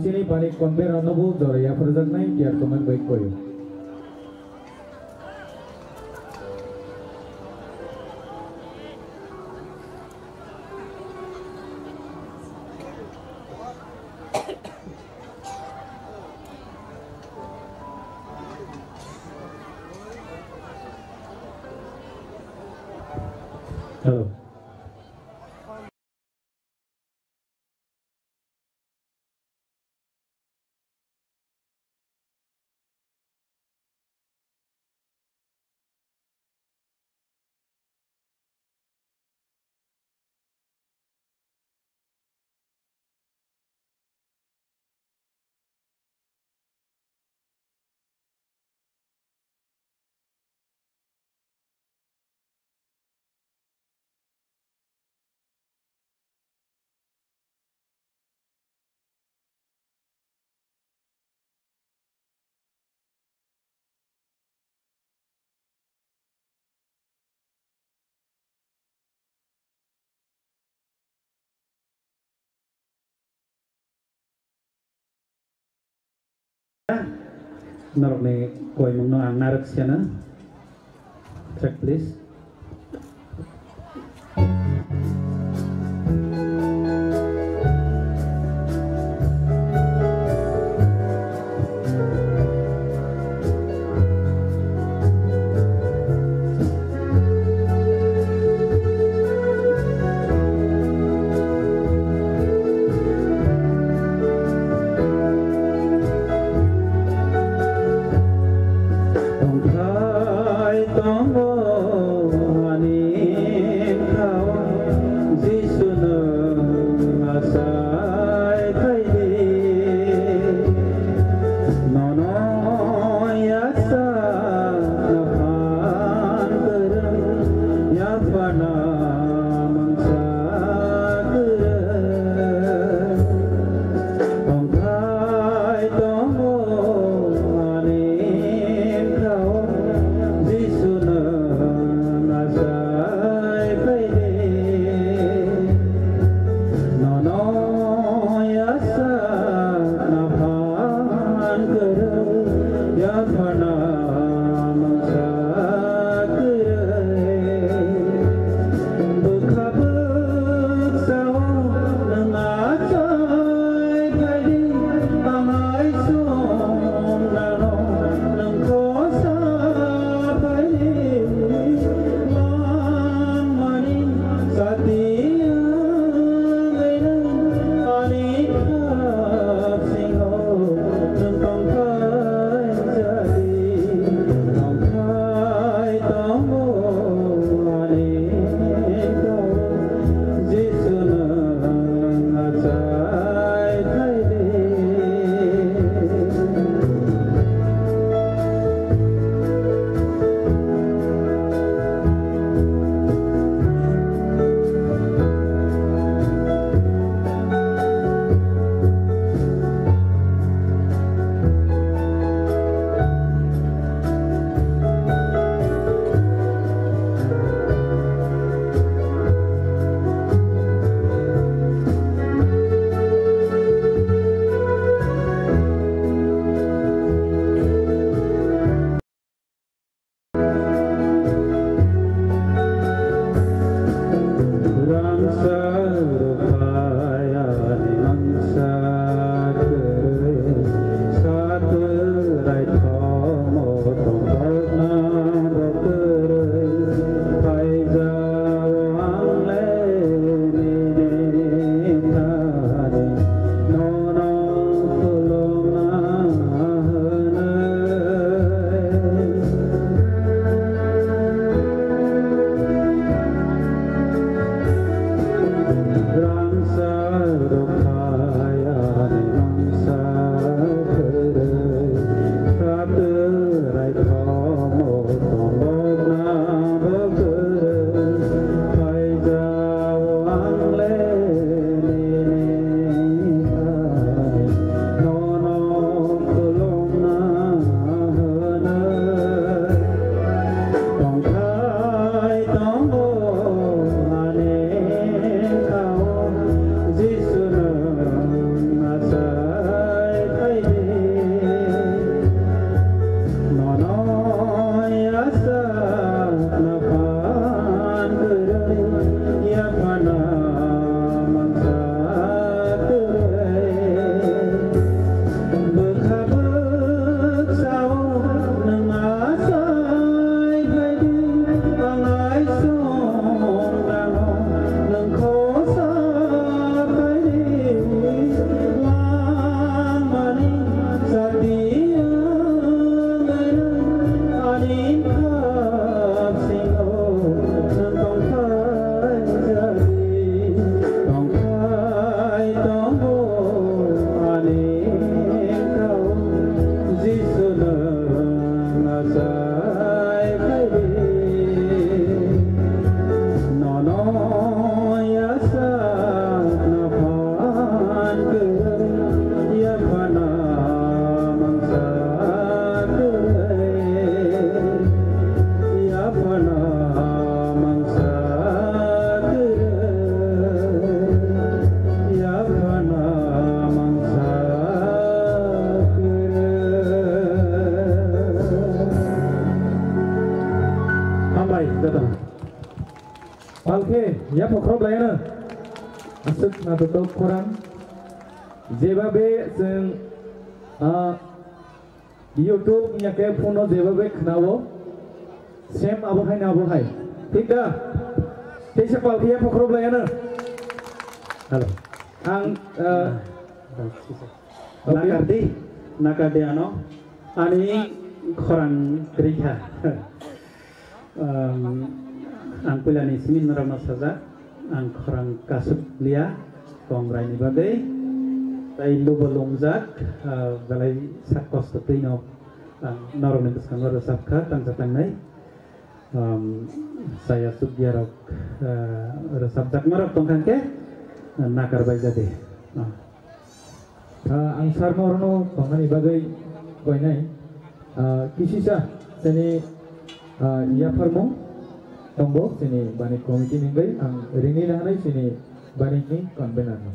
Sini panik konbera nobu dor ya perzak naik biar teman baik koyo. Halo. Norme koi mungno ang narak siya na track please. Hãy subscribe sai khai no no ya sa na phan ke ya phana mang sa ke ya phana mang sa ke ya phana mang sa datang. Oke, ya pokok lainnya. Asuk na tutup koran. Jebabe sing YouTube nya ke phone jebabe khnawo. Same abohai na abohai. ঠিক dah? Tesa palki ya pokok lainnya. Halo. Ang nakardi ano. Ani koran kerja. Ang pilani simin narama saja ang korang kasut lia kongrai ni bagai tai luba lomjak balai sakos tetino narom ni skangor sapka tang satang nai saya subjarok resapjak marok tongkang ke nakar bai jade ang sarmorno kongani bagai koi nai kisisa seni ya farmo tombo sini bani komiti ninggai ang rini nahanai sini bani ni konvenar no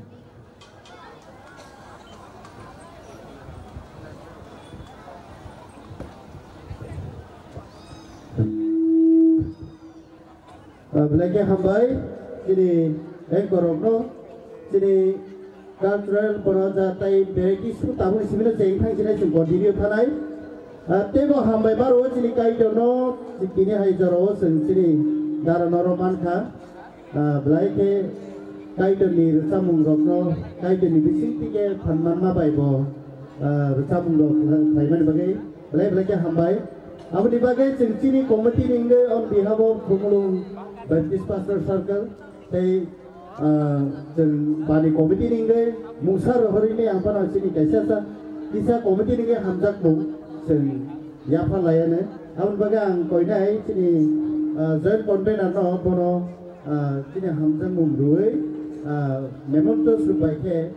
belanja hambai sini korokno sini cultural perajatai varieties tamu sini jengkang sini sing continue thanai tebo hambai baru sini kai dono sikini hai jaro sini dara noroman kha belai ke kai doni samung rokno kai doni bisiti ke phanman ma baibo samung rok thaiman bagai belai ke hambai abni bagai sini committee ringge on behalf of Khumulung Baptist Pastor Circle tai bani committee ringge musar hari ni apa nak sini kaisa sa kisa committee ringge hamjak bung sing yafa layane abni bagai ang koi nai sini joint convener no bono sini hamjak bung ruai mementos rupai ke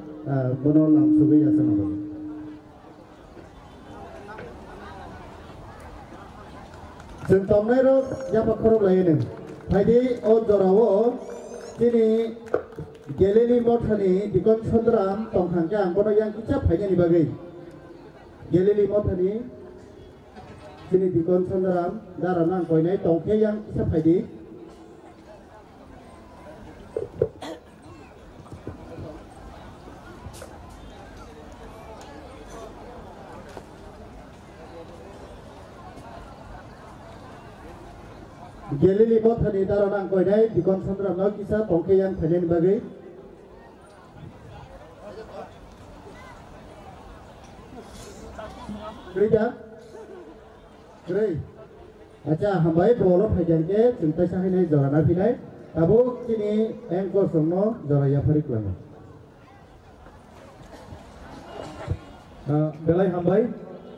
bono lam sugai asana bono जों तमनाय रो यापा खरब लायने फायदे ओ दरावो तिनि गेलेलि मथानि दिगन चन्द्राम तंखांके आं बनो यां किचा फायनानि बागै गेलेलि मथानि तिनि दिगन चन्द्राम दारा नां कयनाय तंखे यां किचा फायदि गेलेलि मथानि दारा नां कयनाय दिगन चन्द्राम न किसा तंखे यां फायनानि बागै Kerja, kerja. Aja hambai bolo fajar ke cinta sahine jorana pinai. Tabu kini engkau semua joraya farik lama. Belai hambai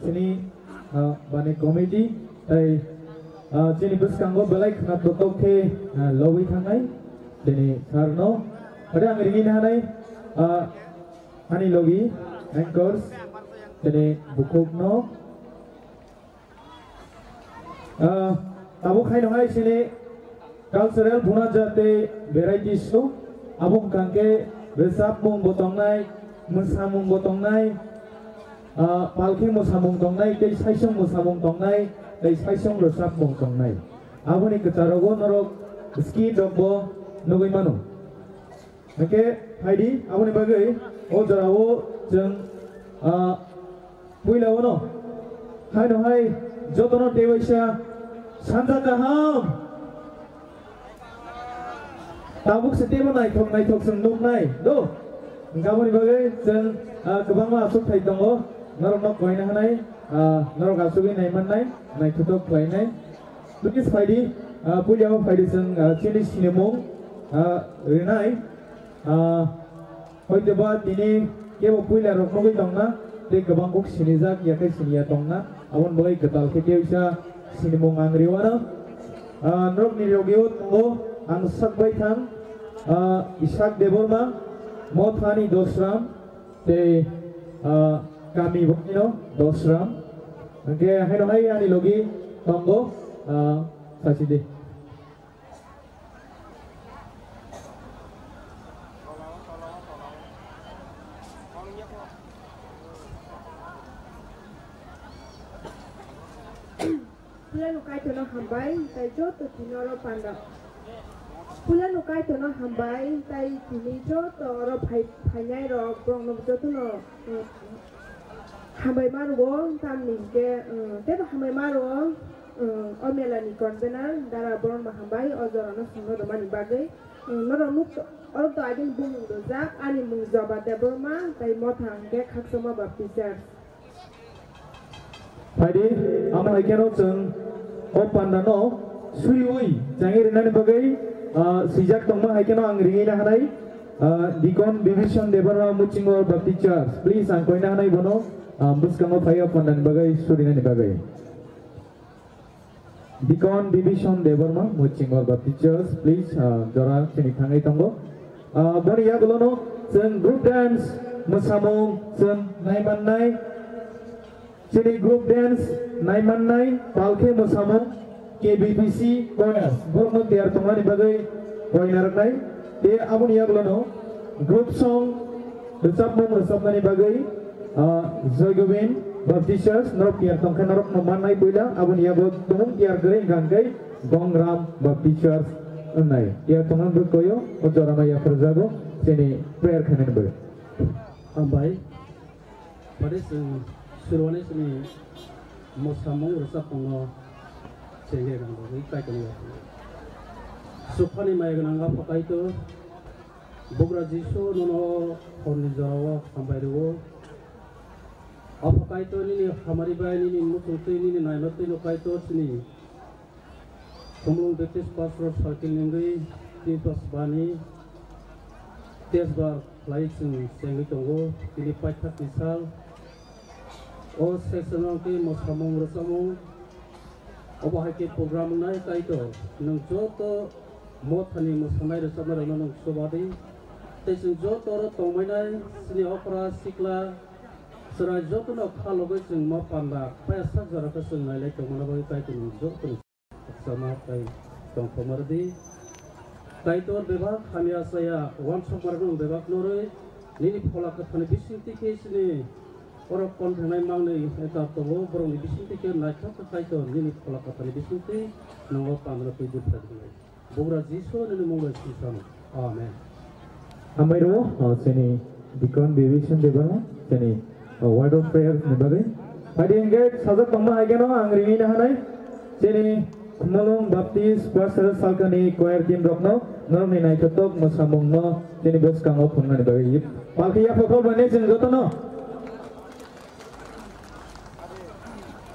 sini bani komedi. Sini bus kanggo belai kena tutup ke lowi thangai. Sini karno ada angin hanai ani lowi anchors. Jadi bukuk no, abuk hai nohai sini cultural buna jate varieties no, abuk kangke resap mung botong nai, musamung botong nai, palki musamung tong nai, tei saisong musamung tong nai, tei saisong resap mung tong nai. Abu ni kecarago norok ski dogbo nugui manu. Oke, hai di, abu ni bagai, oh jarawo jeng Puila wono, hai no hai, jotono dewaisa, santa kaham. Tabuk setiap naik tok senduk naik, do. Kamu ni bagai, jen kebang masuk thai tongo, norok nok koi nah naik, norok asugi naik man naik tutup koi naik. Tukis faidi, puja apa faidi sen cili sinemong, renai, hoi debat ini, kebo puila rok nogoi tong na. Te gabang kok sinizak ya kai sinia tong na awon bagai getal ke dia bisa sinimung angriwana norok ni yogiut o ang sakbai thang Ishak Deborma Mothani Dosram te kami bukino Dosram oke heno hai ani logi tonggo saside Pulan ukai tono hambai tai jo to tinoro panda. Pulan ukai tono hambai tai tini jo to ro phainyai ro brong no jo tono hambai maru tam ni ke te to hambai maru omela ni konbenar dara bron ma hambai ojoro no singo do mani bagai no ro muk or to adin bung do jak ani mung joba de borma tai mothang ke khaksoma baptisar Padi, amal ikeno ceng opandano suiui jangir nani bagai sijak tongma ikeno angringi na hanai dikon division debara mucingor bapti church please angkoi na hanai bono buskango phaya pandan bagai suri nani bagai dikon division debara mucingor bapti church please jora sini thangai tonggo boni ya bolono ceng group dance musamung ceng naiman nai Sini group dance nai palke musamo KBPC choirs borno tiar tongani bagai choir nai te abun ya glono group song resap nani bagai Joygobin Baptisters norok tiar tongkan norok noman nai boila abun ya bot tumung tiar gere gangkai Gongram Baptisters nai tiar tongan berkoyo ojora maya perjago sini prayer kanen ber ambai pada suruhnya sini musamung resap pengo sehingga kan bagi kai kini sukhani maya kan angga pakai itu bugra jisu nono horni jawa sampai dulu apa kai itu ini hamari bayi ini musuh ini naik itu kai itu sini Kumulung Baptist Pastor Circle Ninggi Tipas Bani Tiasba Laik Sing Tunggu ini Paikat Misal O seksonal ke musamung resamung obahai ke program nai kaito nang joto mothani musamai resamai nang sobadi tesung joto ro tongmai nai sini opera sikla sera joto no khalogai sing ma panda paya sajara ka sing nai lai tongmana bagi kaito nang joto sama kai tong pomardi kaito bebak khamia saya wan somarung bebak nore nini phola ka thani bisinti ke sini orang kontenai mang nih eta tobo borong dibisinti ke naik ke kaito nini pola kata dibisinti nanggo pamela hidup tadi bogra jiso nini mongga sisan amen amairo sini dikon division debala sini word of prayer nibagai padi engage sajak tongma ageno angringi na hanai sini Kumulung Baptist Pastor Salkani choir team rokno nor ni naik ketok musamung no sini bos kango pungan nibagai palkia pokok bane sing jotono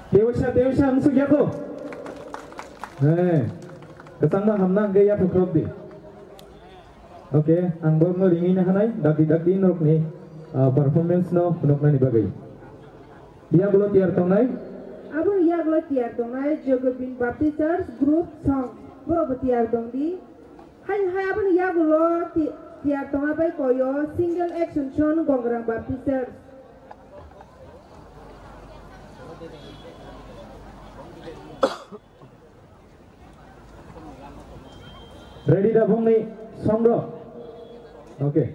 Dewasa langsung ya ko. Ketangma hamna gaya pukrob di. Oke, ang bom no ringin na hanay, dagdi nok ni performance no punok na ni bagay. Dia gulo tiar tonay. Abun iya gulo tiar tonay Joygobin Baptist Church group song. Boro tiar tong di. Hai abun iya gulo tiar tonay bay koyo single action show Gongram Baptist Church. Ready dah bong ni song bro. Oke.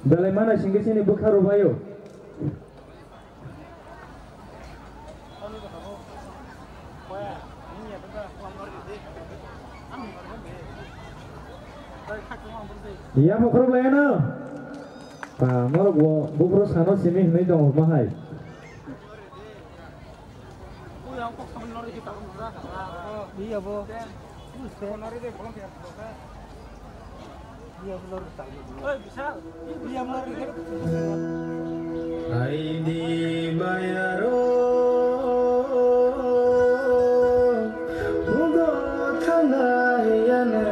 Dari mana singgih sini Bukharo bayo? Iya Bukharo bayana. Pamor Bukharo sano sini nih dong mahai. Iya bo. Hai di bayaro ugo tanayana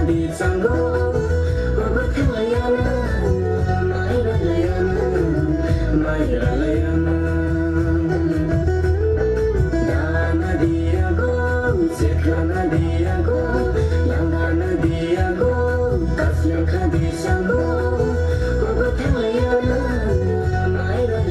di sanggo Obat kelayana Maira layana Dana diago Sekrana diago Langana diago Kasleka di sanggo Obat kelayana Maira layana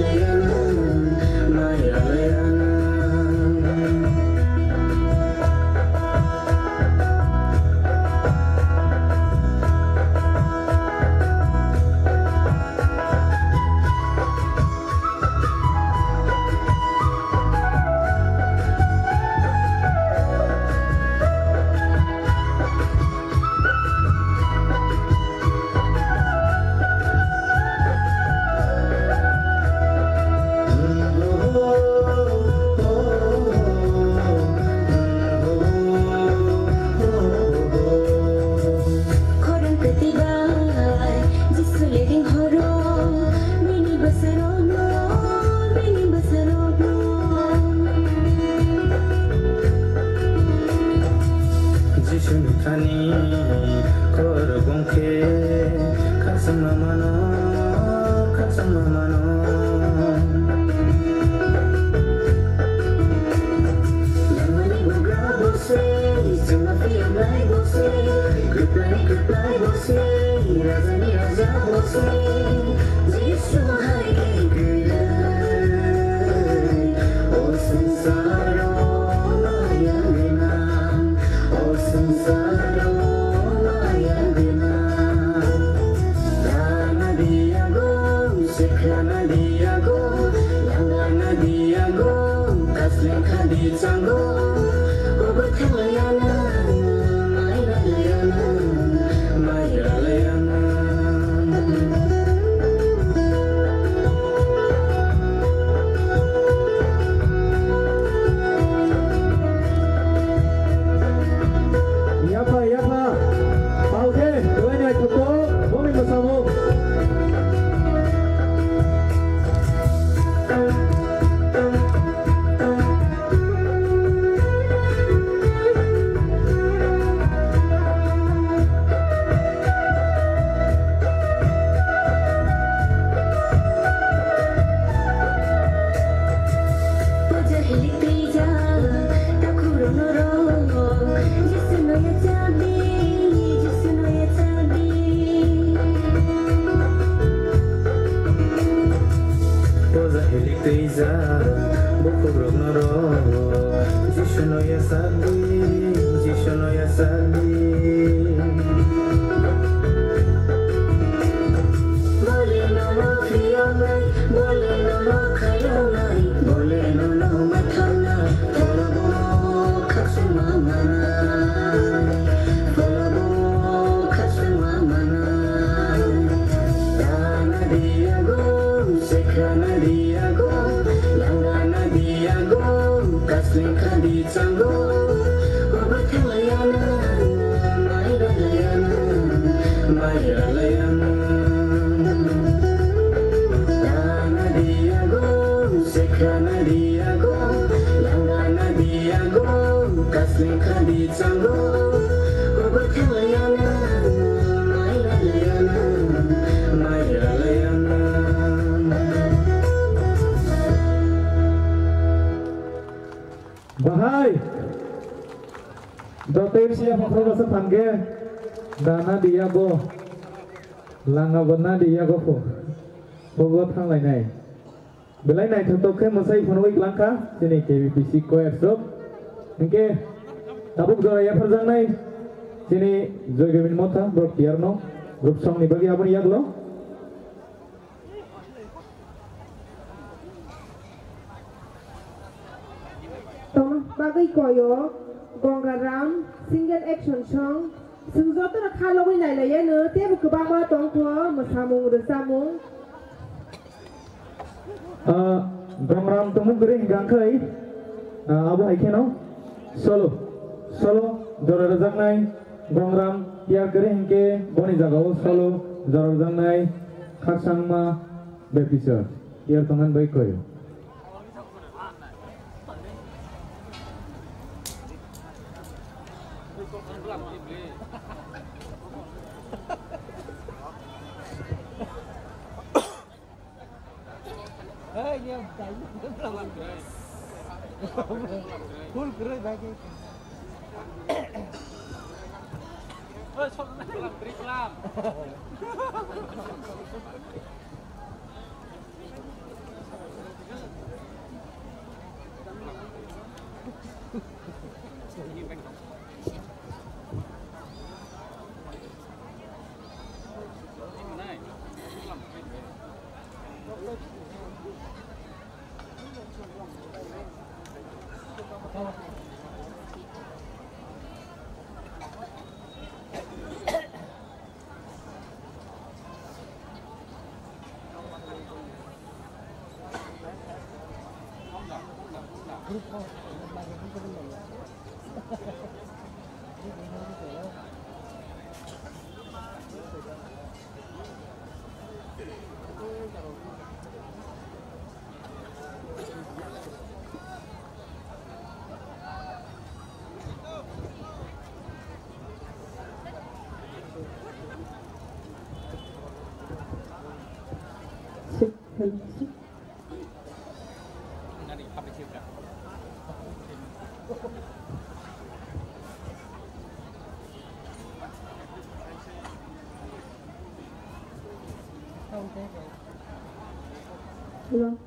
Bahai Dotir siya makro sa tangge Dana dia go Langa bana dia go po Bogot hang lainai Belai nai tentoke masai phonowik langka Sini KBPC ko ersop Ningke Tabuk dora ya perjang nai Sini Joy Gavin Mota Bro Tierno Grup song ni bagi abon ya lo Bagai koyo Gonggaram single action song Sungjoto na khalawai lai lai ne tebu kebama tongko masamung resamung Gonggaram tumu gering gangkai abu haikeno solo jora rajak nai Gonggaram tiar gering ke boni jagao solo jora rajak nai khaksangma bepisar tiar tongan baik koyo Full gerai bagi. Oh, sok beri pelam. Hello.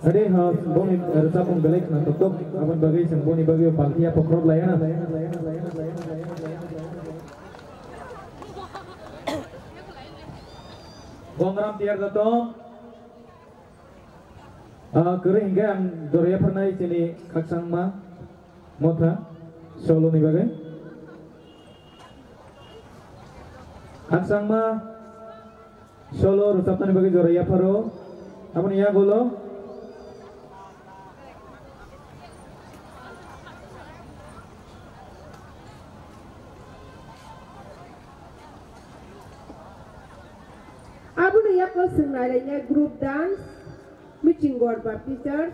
Ade ha boni resapung belek na totok apan bagai sang boni bagai paltia pokrot layana. Gongram tiar dato. Kere hingga ang Dorea pernah sini kaksang ma mota solo ni bagai. Kaksang ma solo resaptan ni bagai Dorea paro. Apa ni ya bolo? Abu ni ya kau sengaja group dance, meeting gorba teachers.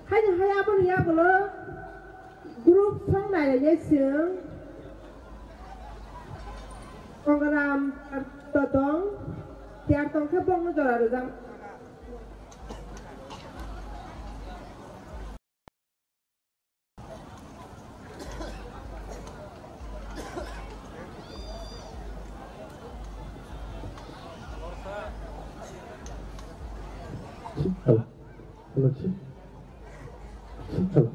Hanya abu ni ya kalau group song naiknya sing, program totong, tiar tong kebong tu ada jam. Halo, halo cik, halo.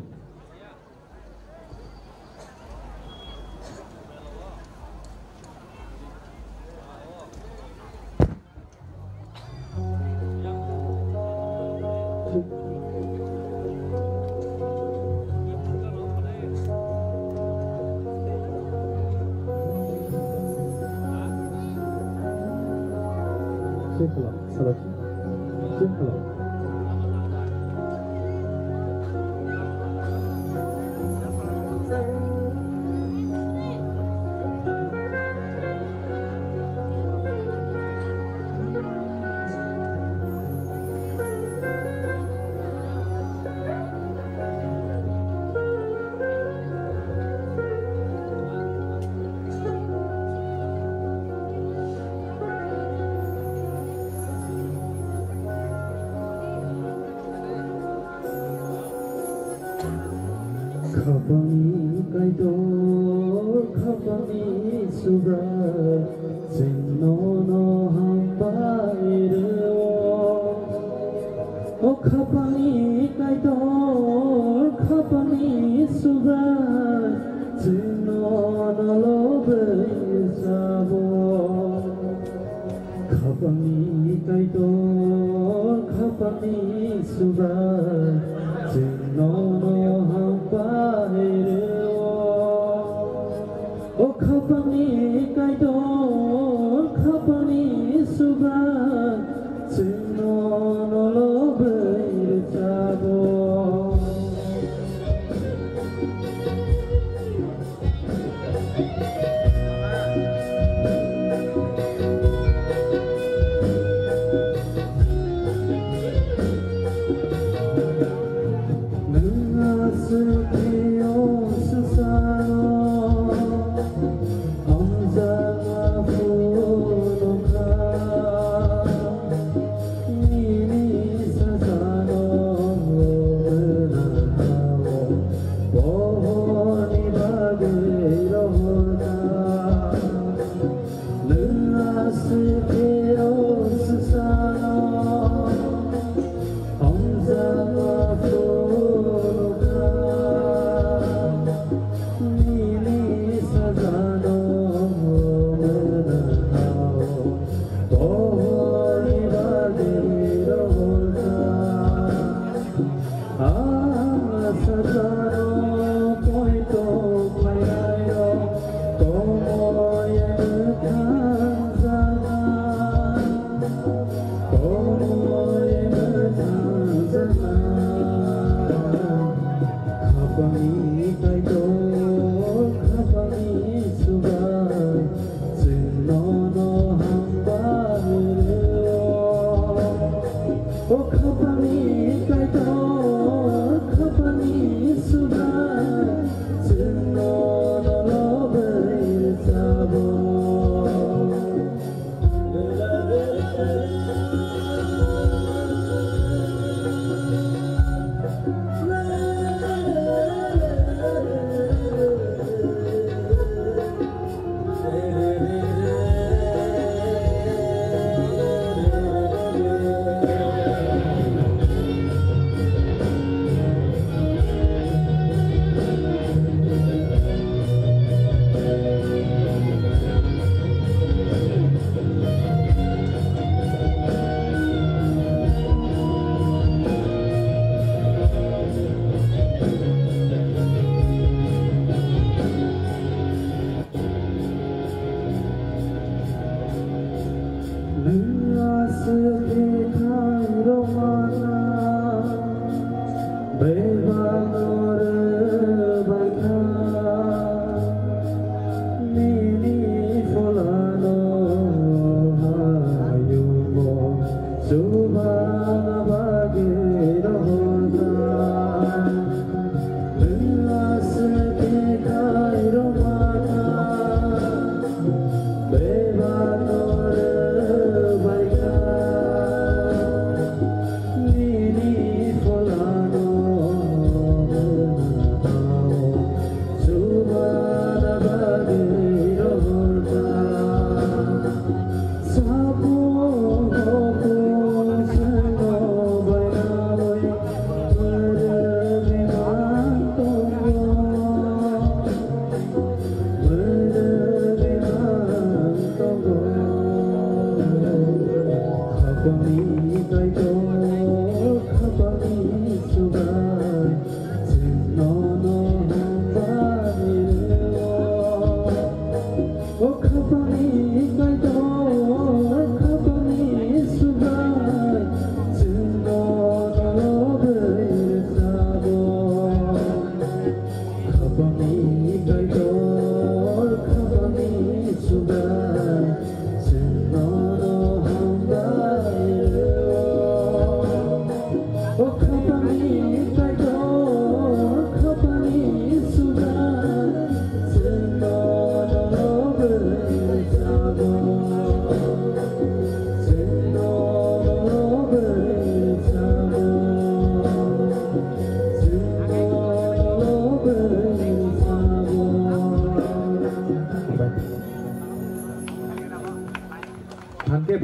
Cik, halo, halo cik, cik, halo. Kapani kaido, kapani subra, zinno no hambairu. O kapani kaido, kapani subra, zinno no lobesabo. Kapani kaido, kapani subra, zinno no O kapani kaido, kapani subra, zinno no lobesabo.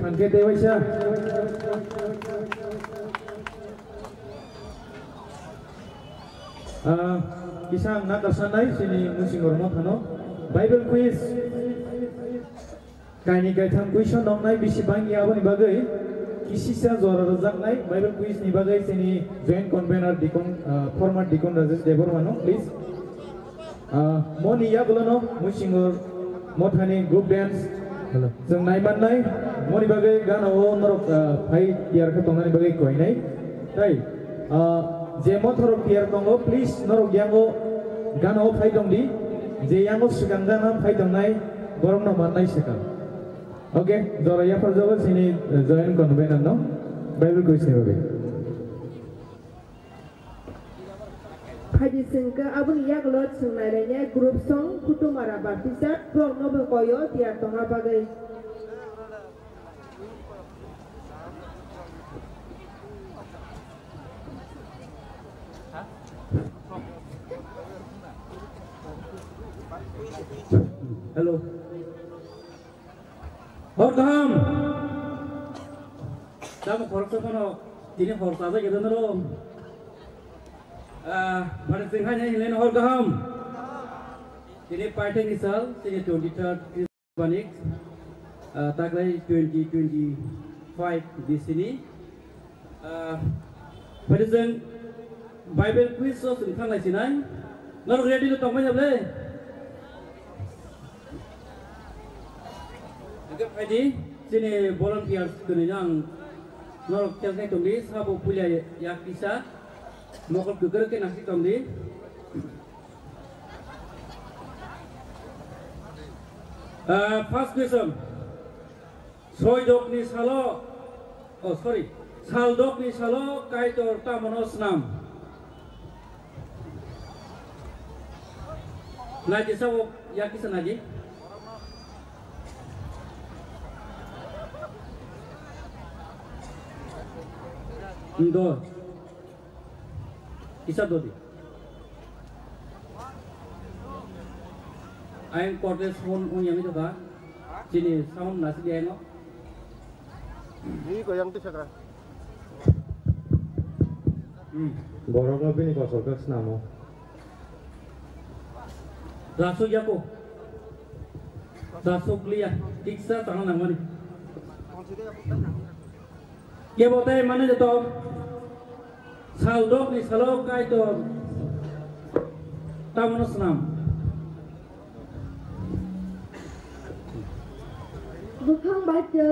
Pangke Dewasa. Kisah nak tersanai sini musing hormon hano Bible quiz. Kaini kaitam question dong nai bisi bang ya abani bagai kisisa zora razak nai Bible quiz ni bagai sini joint convener dikon format dikon rajas debor mano please. Moni ya belano musing hor mothani group dance. जों नायमाननाय मनि बागै गानाव नरक फाइ टियार खौ तंनानै बागै कोइनाय ताइ जे मथरक टियार तंगो प्लीज नरक यांगो गानाव फाइ दंदि जे यांगो सिगांगाना फाइ दंनाय गरम न माननाय सेका ओके जराया फरजबो सिनि जॉइन कन्वेनर न बाइबल क्विज ने बागै Haji sengke abang yak lot sengaja grup song kutumara baptisat prong nobe koyo tiar tonga bagai. Hello. Hortam. Kamu korupsi kono, ini korupsi aja gitu nero. Pada tengah ni lain hal gaham. Ini partai misal, ini 23rd Banik, taglai 2025 di sini. Pada tengah Bible quiz so tentang lagi sini. Naru ready tu tong mana boleh? Agak ready. Sini volunteers tu ni yang naru kerja tu ni sahabu punya yak bisa. Mokal kuker ke nasi tomdi. First question. Soy dok ni salo. Oh sorry. Sal dok ni salo kaitor tamonos nam. Naji sawo yakisa naji. Indo. Isa dodi. Aing kortes phone yang itu kan, sini sound nasi dia no. Ini kau yang tu cakap. Borok lebih ni kau sorga senamo. Rasu jako, rasu kuliah, tiksa tangan nama ni. Kia botai mana jatuh? Saldok ni salok kai to tamanus nam. Bukan baca.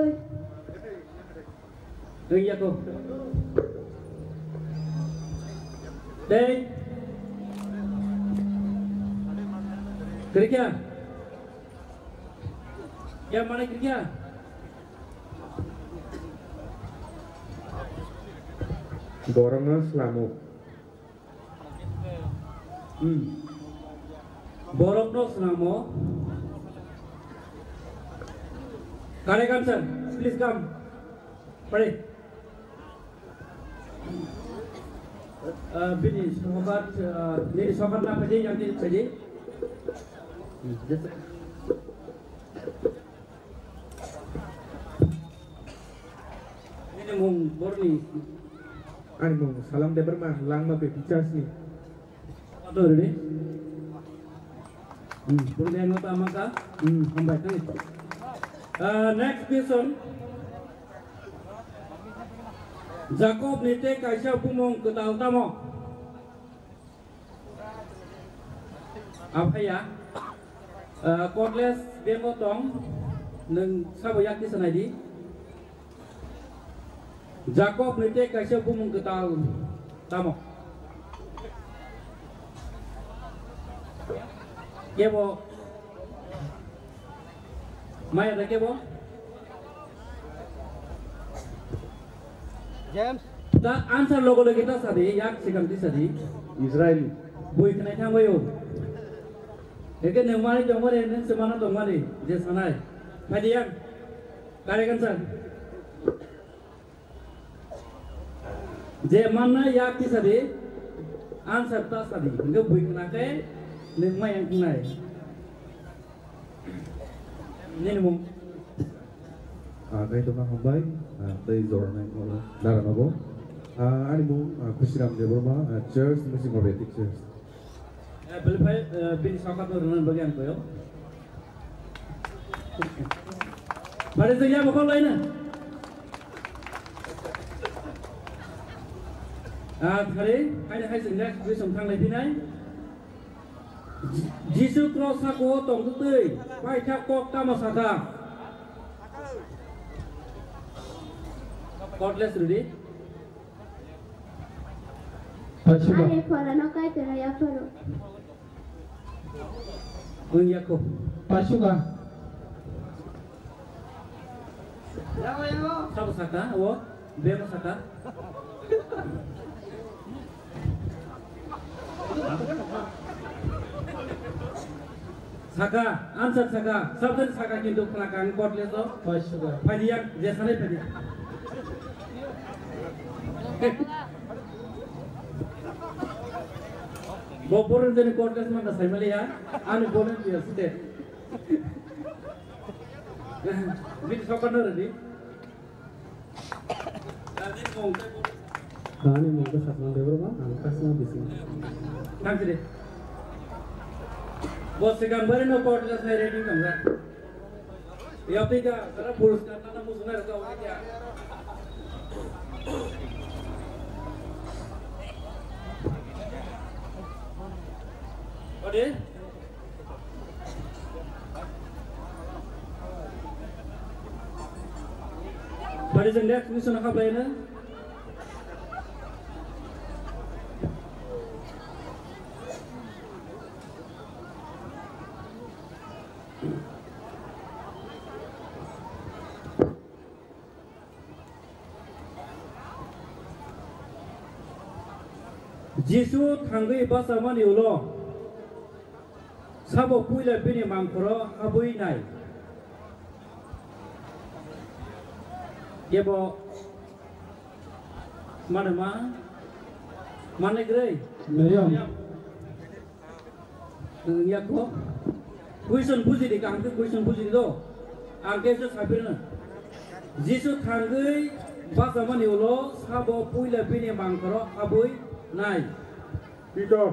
Iya ko. Dei. Kerja. Yang mana kerja? Borongno selamo. Borokno selamo. Kare Kamsan, please come. Pare. Bini sobat, ini sobat apa sih yang tadi? Ini mung borni. Ani mung salam deber mah lang ma pe bicara sih. Aduh ini. Perlu utama kah? Hambat kan itu. Next person. Jacob nite kaisa bumong ketau tamo. Apa ya? Kodles bengotong neng saboyak di sana di. Jacob nite kaisa bumong ketau tamo. Kebo. Maya ada kebo? James. The answer logo lagi kita tadi, yak sekanti tadi. Israel. Bui kena thang bayo. Eke nengmani jomare neng semana tomari, jes manai. Madian. Kare kansan. Je mana yak ti tadi? Answer tas tadi. Enggak bui kena ke nengma yang kenai. Ini mung. Kay tong hambay, tay zornay mo daran ako. Ani mo kusiram de Burma, church musing obetik church. Belpai bin sakat orang bagian koyo. Pada saja bakal lainnya. Hari hai sengdak gue somtang lagi nai. Jisu cross aku tong tutui, pai tak kok tama saka. Godless ready. Pashuka. Ale fora no kai pero ya foro. Unyako. Pashuka. Sabo saka, wo, bemo saka. Saka, answer saka. Sabdan saka kintu pelakang godless lo. Pashuka. Padiak, jasane padiak. Boporan jadi kodles mana saya melihat, anu bolen dia sudah. Bit sokan orang ni. Tadi mau. Kani mungkin saknang deber mah, angkasnya bisa. Nang sini. Bos segambar no kodles saya ready kamera. Ya tiga, karena pulus karena musuhnya ada kau dia. Ode? Pada jendak ini sana kabarnya? Jisu tanggai bahasa mana ulo? Sabo puila bini mangkoro habui nai. Yebo mana grey? Meriam. Ya ko? Kuisun puji di kangke kuisun puji do. Angke su sabirna. Jisu tanggai bahasa mana ulo? Sabo puila bini mangkoro habui nai. Peter.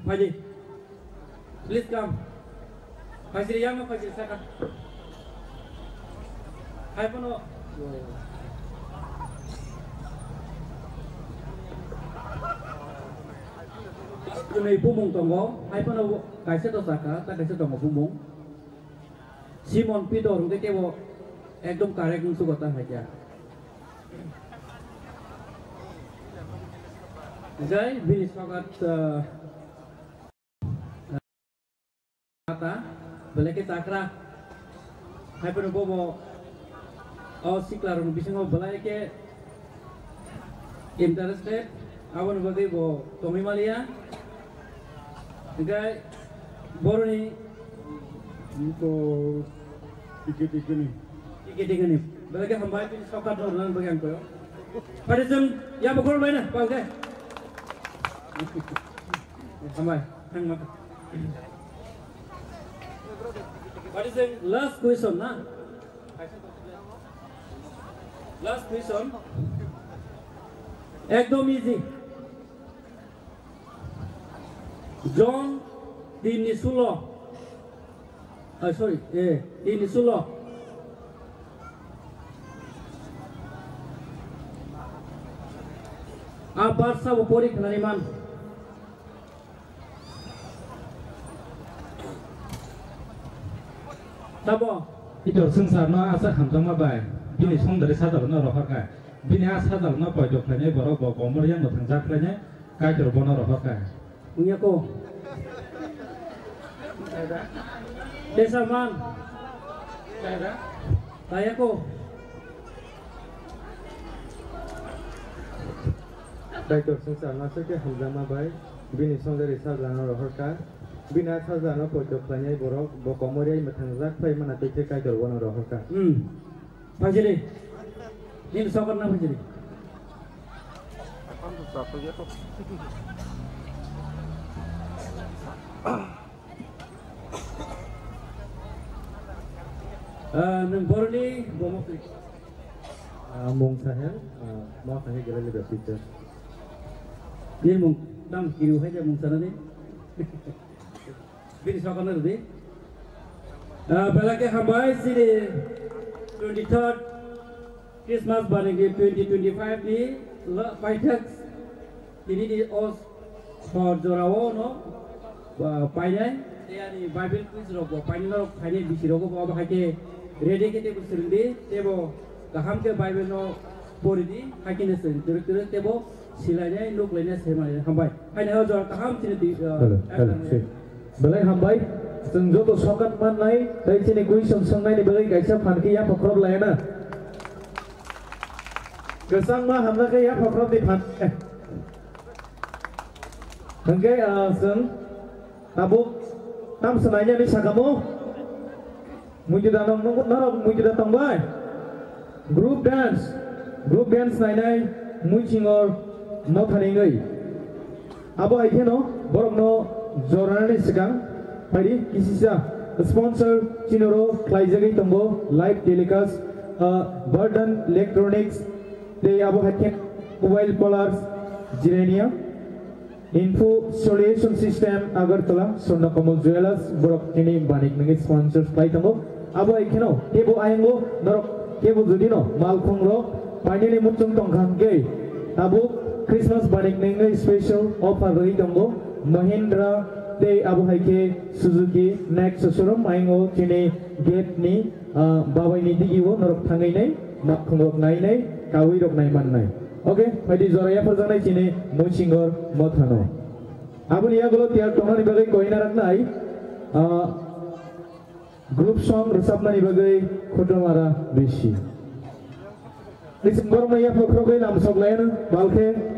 Haji, please come. Haji yang apa Haji saya? Hai pano. Ini bumung tonggo. Hai pano kaisa to saka, tak kaisa tonggo bumung. Simon Peter untuk kewo, ekdom karek nungsu kota haja. Guys, bini sangat kata, balik ke sakra, hai pun bobo siklar bisingo belai ke interested abon bagai bo tomi malia tiga boroni itu tiga nih belai hambai pin sokat orang bagian ko pada jam ya bokor baina pakai hambai hang maka what is the last question na last question ekdom easy John Dinisulo Dinisulo abar sabu pori kenaliman Sabo itu sengsarna asa hamzama bai bini song dari sadar na rohar kai bini asa sadar na pojok kanya borok bo komor yang notang jak kanya kai terbono rohar kai punya ko desa man saya ko baik itu sengsarna seke hamzama bai bini song dari sadar na rohar kai bina sadar na pojok kanya borok bo komor yang notang jak kai mana teke kai terbono rohar kai Pajili, ini sokor na pajili. Nombor ni bomok ni. Mung sahel, mau sahel kira lebih picture. Ni mung, dam kiri hai je mung sana ni. Bini sokor na rubi. Belakang hambai sini. 23rd Christmas barangnya 2025 ni Paitex ini di os for Jorawo no Paine dia ni Bible quiz rogo Paine no Paine bisi rogo bawa hake ready ke tebo serindi tebo kaham ke Bible no pori di hake ne serindi terus tebo silanya look lainnya sama hambai Paine ho Jora kaham sini di belai hambai Sengjo to sokat man nai, dari sini gue seng-sengai ni bagi kaisa fanki ya pokrob lainnya. Kesang mah hamna ke ya pokrob di fan. Hengke seng tabuk tam senainya ni sakamu. Muji datang narap muji datang bay. Group dance nai muji ngor no thaningai. Abo aike no borok no jorani sekang. Hari kisah sponsor Chinoro Klaijagai Tombo live telecast Burden Electronics they abo hacken mobile polars Jirenia info solution system Agartala Sona Kamal Jewelers borok ini banik nengi sponsors Klai Tombo abo ikeno kebo ayengo norok kebo judino malkhongro finally muncung tongkhang ke abo Christmas banik nengi special offer rei Tombo Mahindra They abu haike Suzuki next showroom aingo kini gate ni bawai ni digiwo norok thangai nai makhongok nai nai kawi rok nai man nai okay padi zoraya perjang nai kini muchingor mothano abun ya gulo tiar tongna ni bagai koina rak nai group song resapna ni bagai khotomara beshi Disember maya phokrogai lamsok lain balke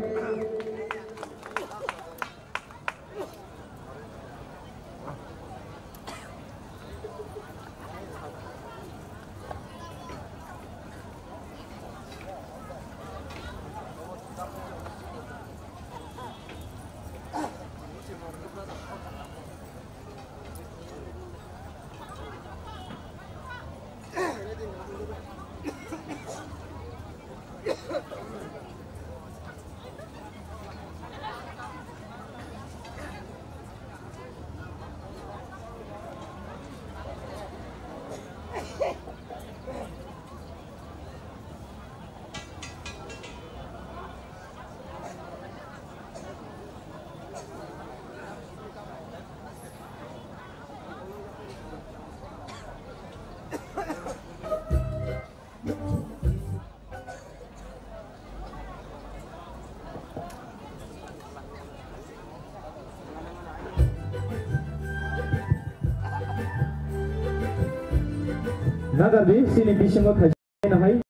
Nagarbi sini bisingo thai na hai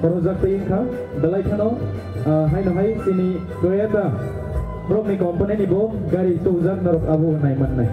Porojak tingka dalai kano hai no hai sini Toyota Brok ni company ni bo gari tujak narok abu nai man nai.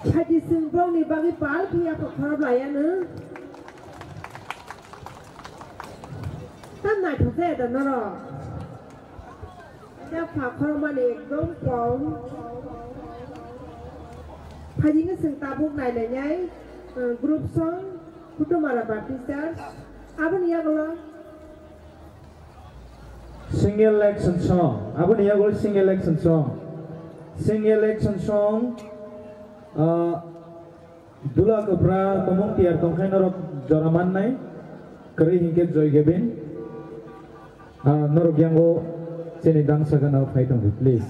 Haji Simbrong ni bagi pal pihak korab layan Tam nai those da naro Ya phak korab mani dong pong Haji nge sing tabuk nai le nyai group song Kutu mara Baptisters Abang ya kalau Single election song. Abang ni agol single election song. Single election song. Dula kepra tomong tiar tongkai norok joraman nai. Keri hingket joy gebin. Norok yang go sini dang sagan au fight on please.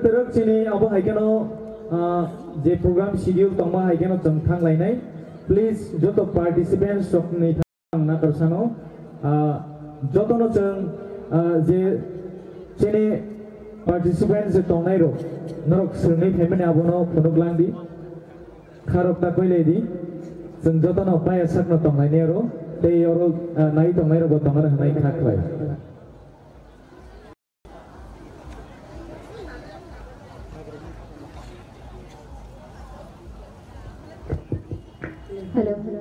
Teruk sini apa haikeno je program schedule tongma haikeno jengthang lainai please joto participants sok ni thang na karsano joto no jeng je sini participants tongnai ro norok sirnai themani abono phunuklang di kharok ta koile di जों जतन पाया सक्न tongnai ne ro tei oro nai tongnai ro bo tongar hanai khaklai Hello.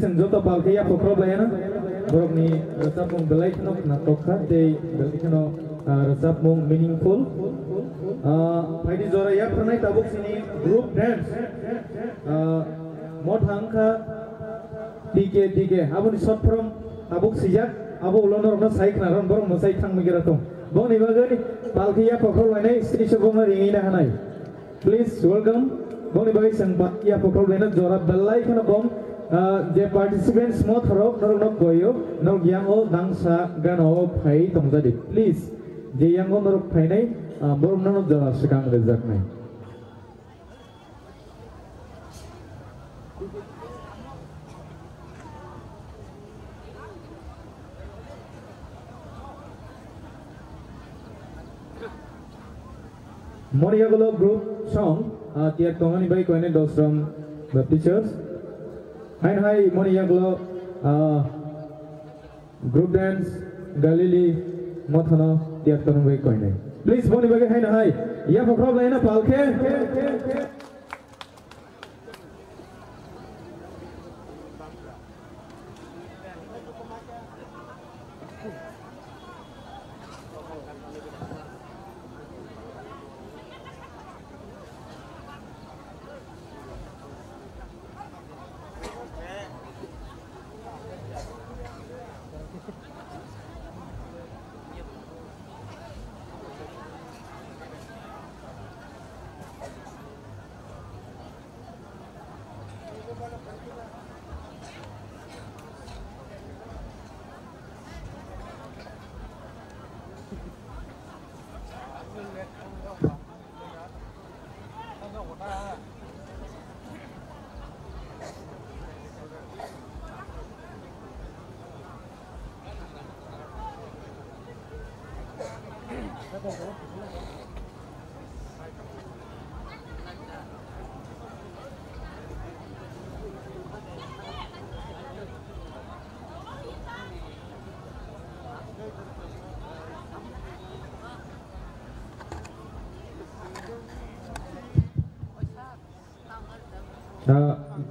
जों जत पालखिया पख्रबलायना बरकनि रोजाबमुं बेलायखनो नाटकखा दे बेलायखनो रोजाबमुं मिनिंफुल फायदि जराया फरनाय ताबुकसिनि ग्रुप डान्स मथांखा टिके आबुनि शर्ट फर्म ताबुक सिजाक आबु उलनरनो साइखनारन बरक मोसाइ थांमिगेराथं बनि बागै पालखिया पख्रबलायनाय स्टेजखौ रिङिना हानाय प्लीज वेलकम बनि बागै जों पालखिया पख्रबलायना जरा बेलायखनो बम जे पार्टिसिपेंट्स मो थरक नरक गयो नर गियांगो दांसा गानो फाइ तंजादि प्लीज जे यांगो नरक फाइनाय बरमनो जरा सिगां रेजाकनाय Moriagolo group song tiap tongani bai koine those from the teachers hi Moriagolo group dance Galili mothana tiap tong bai koine please boni bai hi ya pokrob laina palke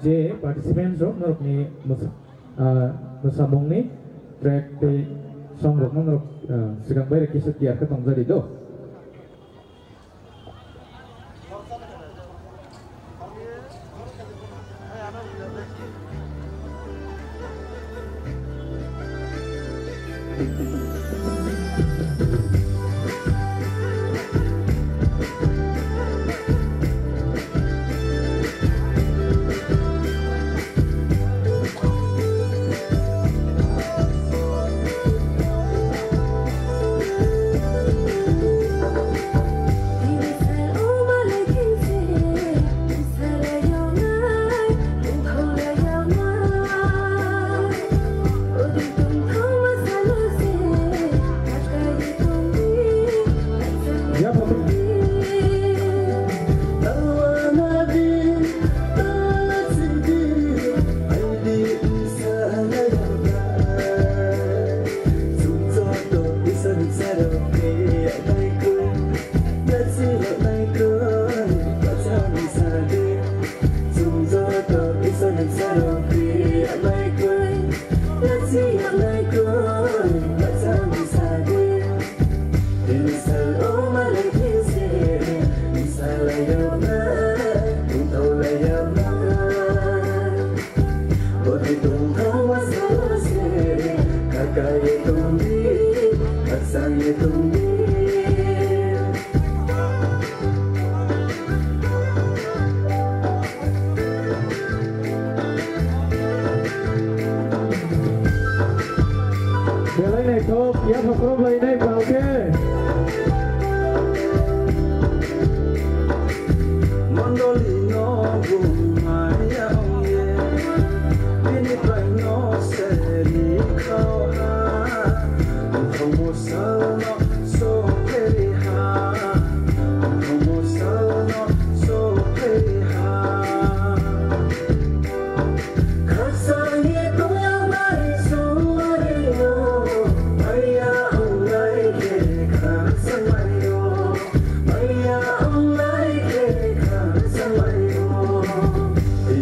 J participants of norokni musamungni track te song rokno norok sigang bai rekisa tiar ka tongjari do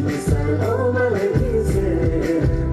This is all my life is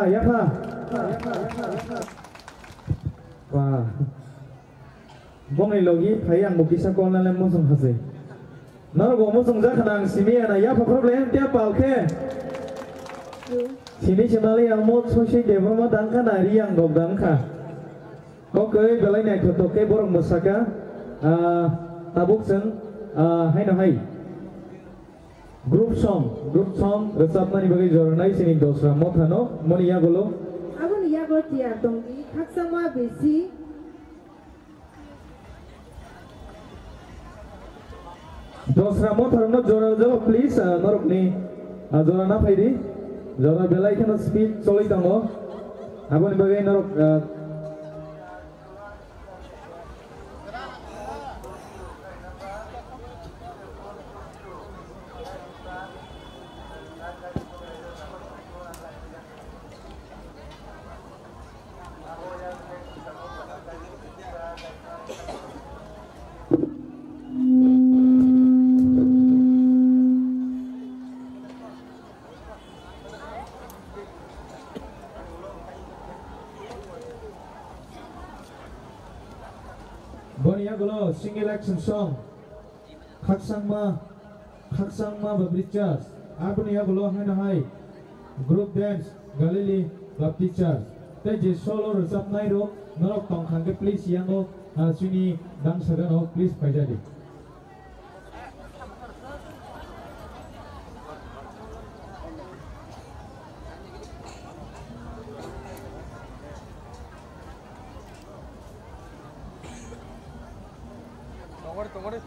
Yapa. Wah. Bong ni logi payang bukisa kon lalam musong hase. Naro go musong zakhanang simi ana yapa problem tia palke. Sini chemali amot soshi devroma dangka nari yang dog dangka. Koke belai naik toke borong musaka tabuk sen hai na hai. Group song resapna ni bagai jornai sini dosra mothano moni ya golo abon ya go tia tongi thaksama besi dosra mothano jora jalo please norok ni jora na phaidi jora belai khana speed solai tango abon bagai norok single action song Khaksangma Babri Abuni Yagulo Hanahai group dance Galili Bapti Church Teji solo resap nairo Norok Tong Hange please yango Suni Dang Sagano please Pajadi Tunggu.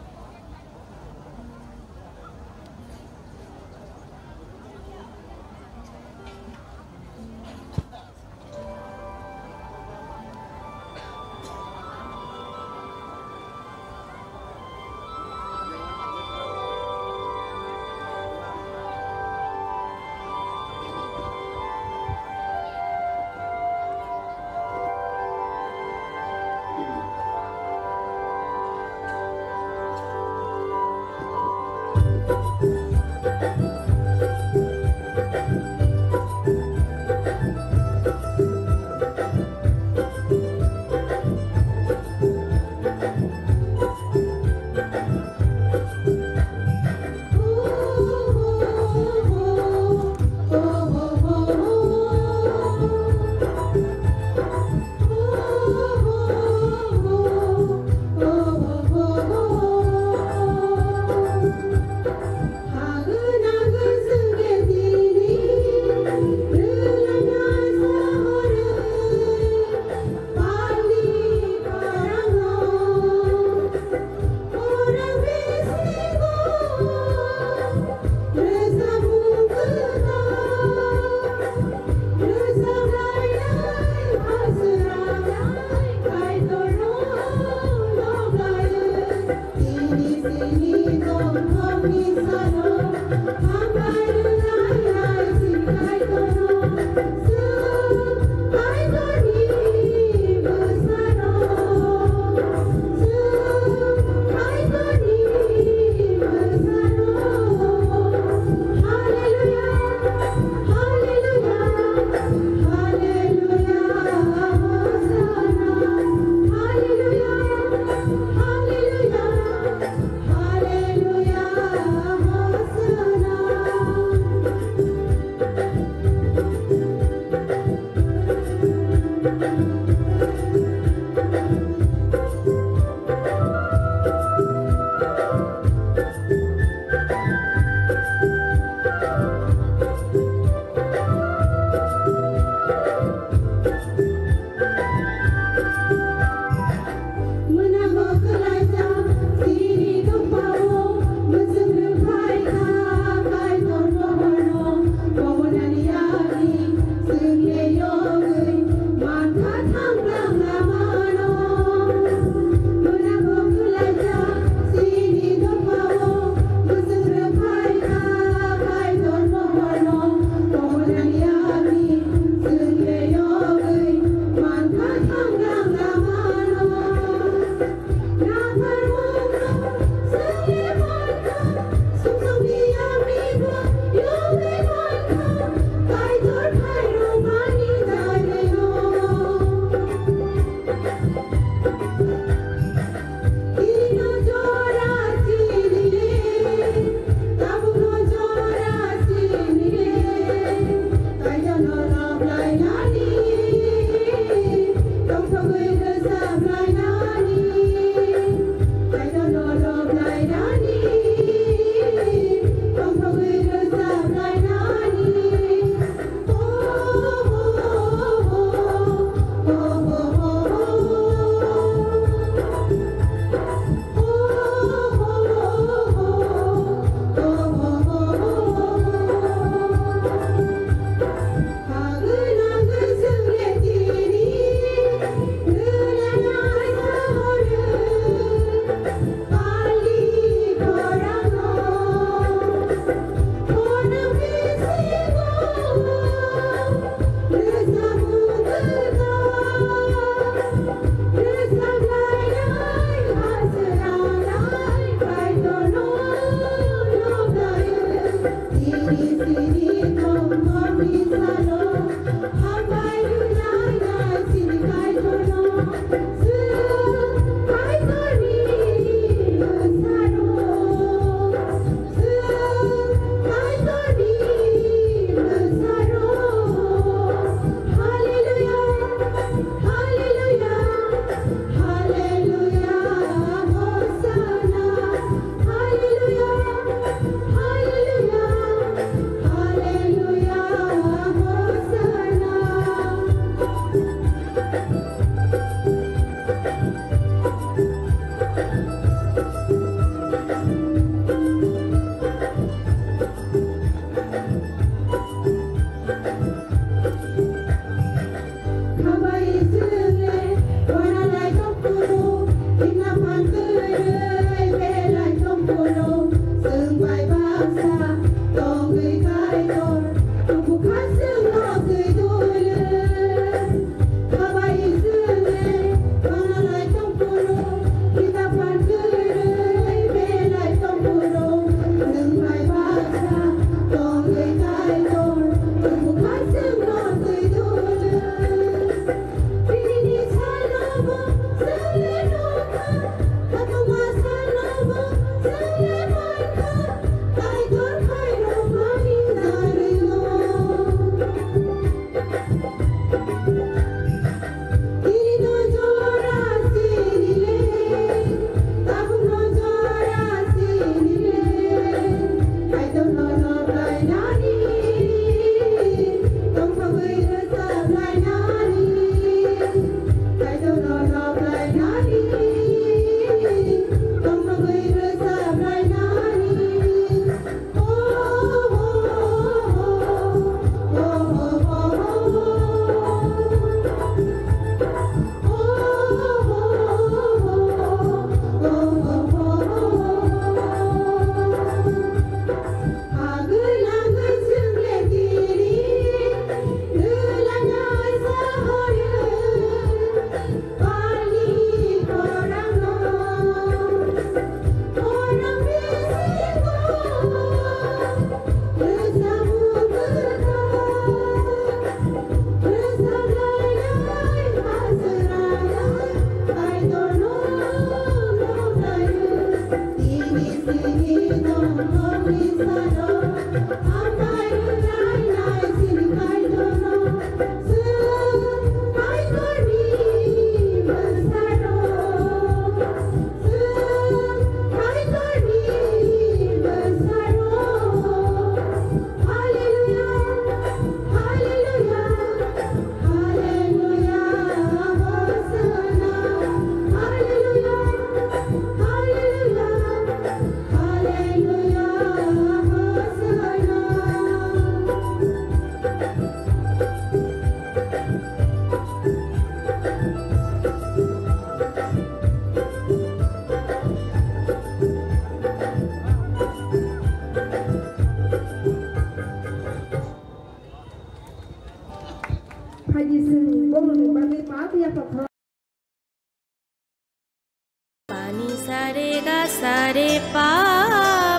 सारे गा सारे पा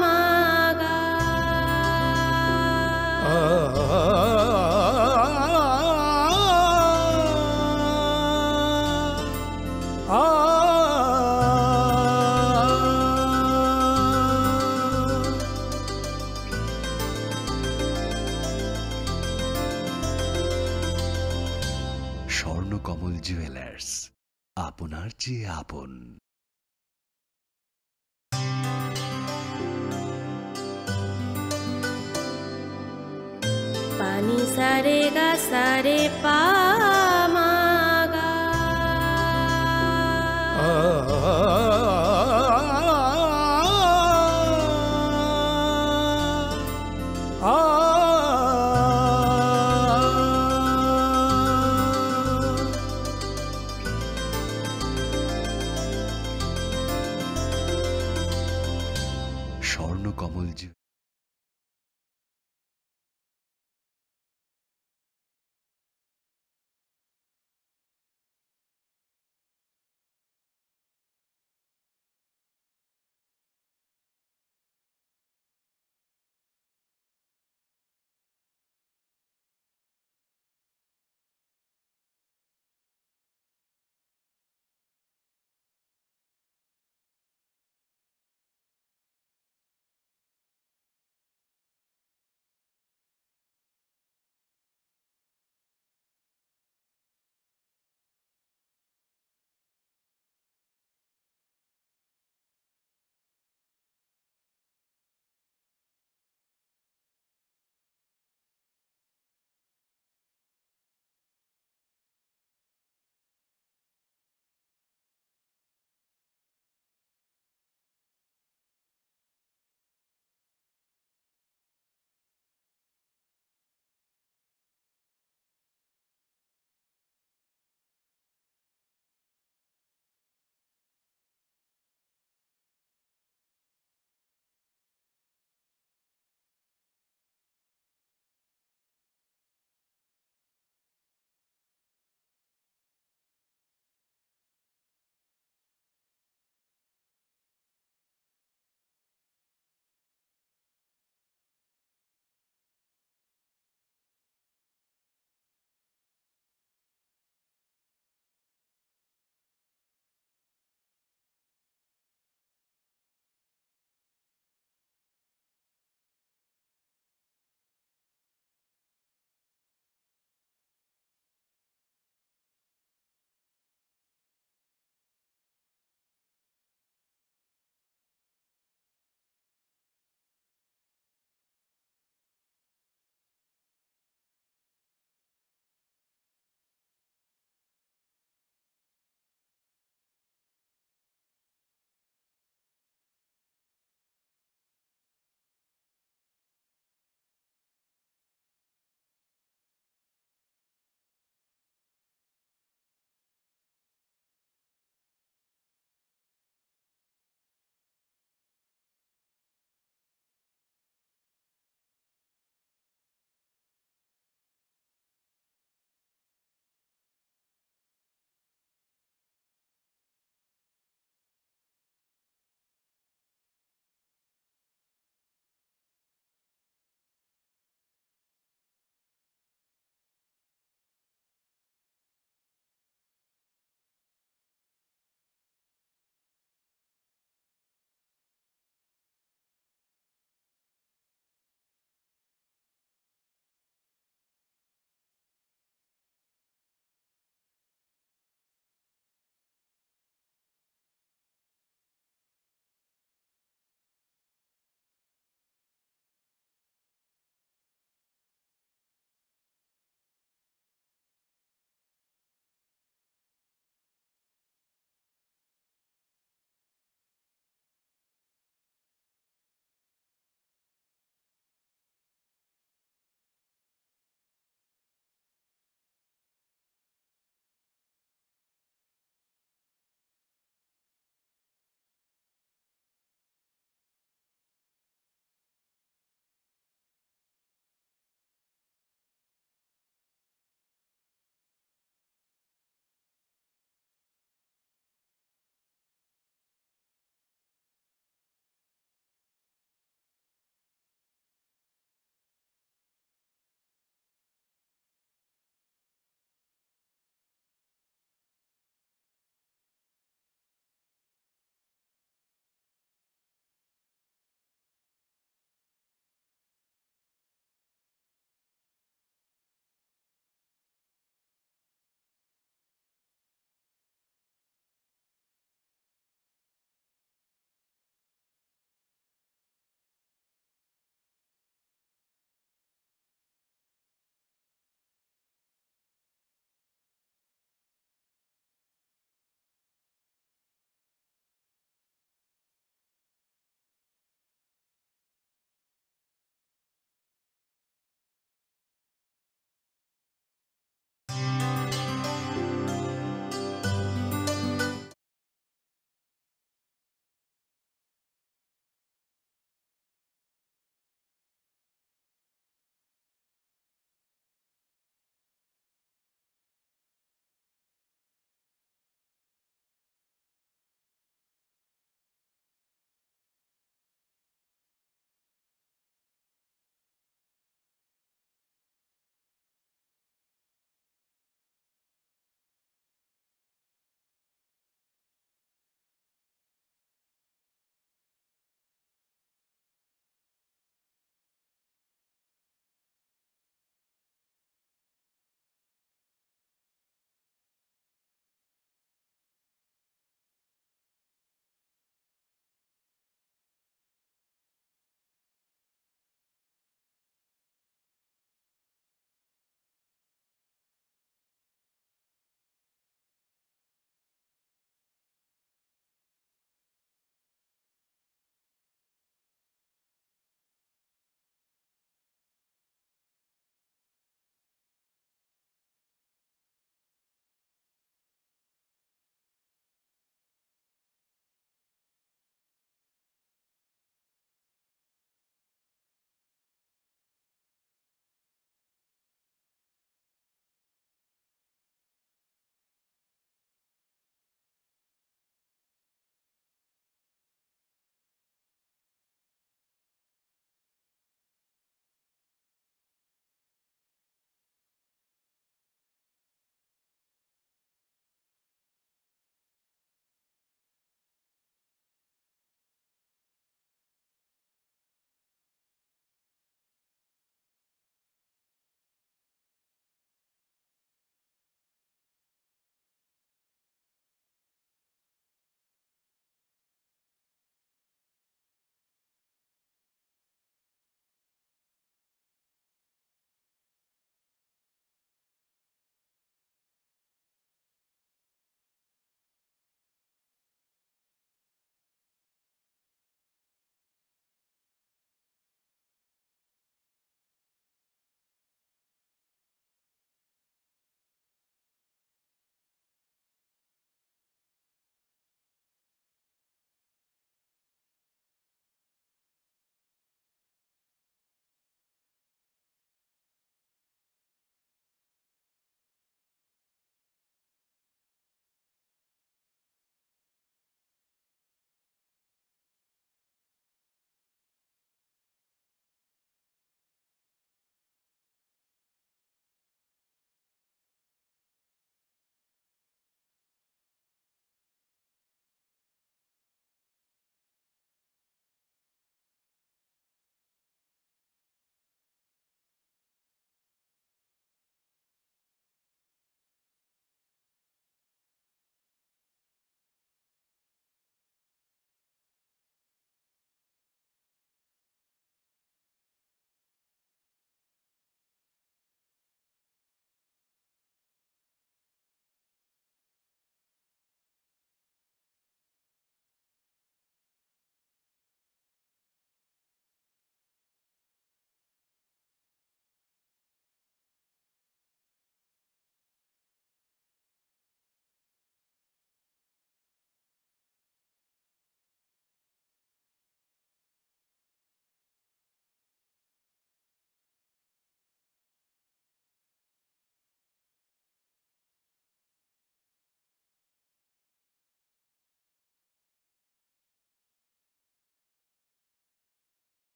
मा गा Swarnakamal jewellers আপনার চেয়ে আপন। पानी सारे गा सारे पा मा गा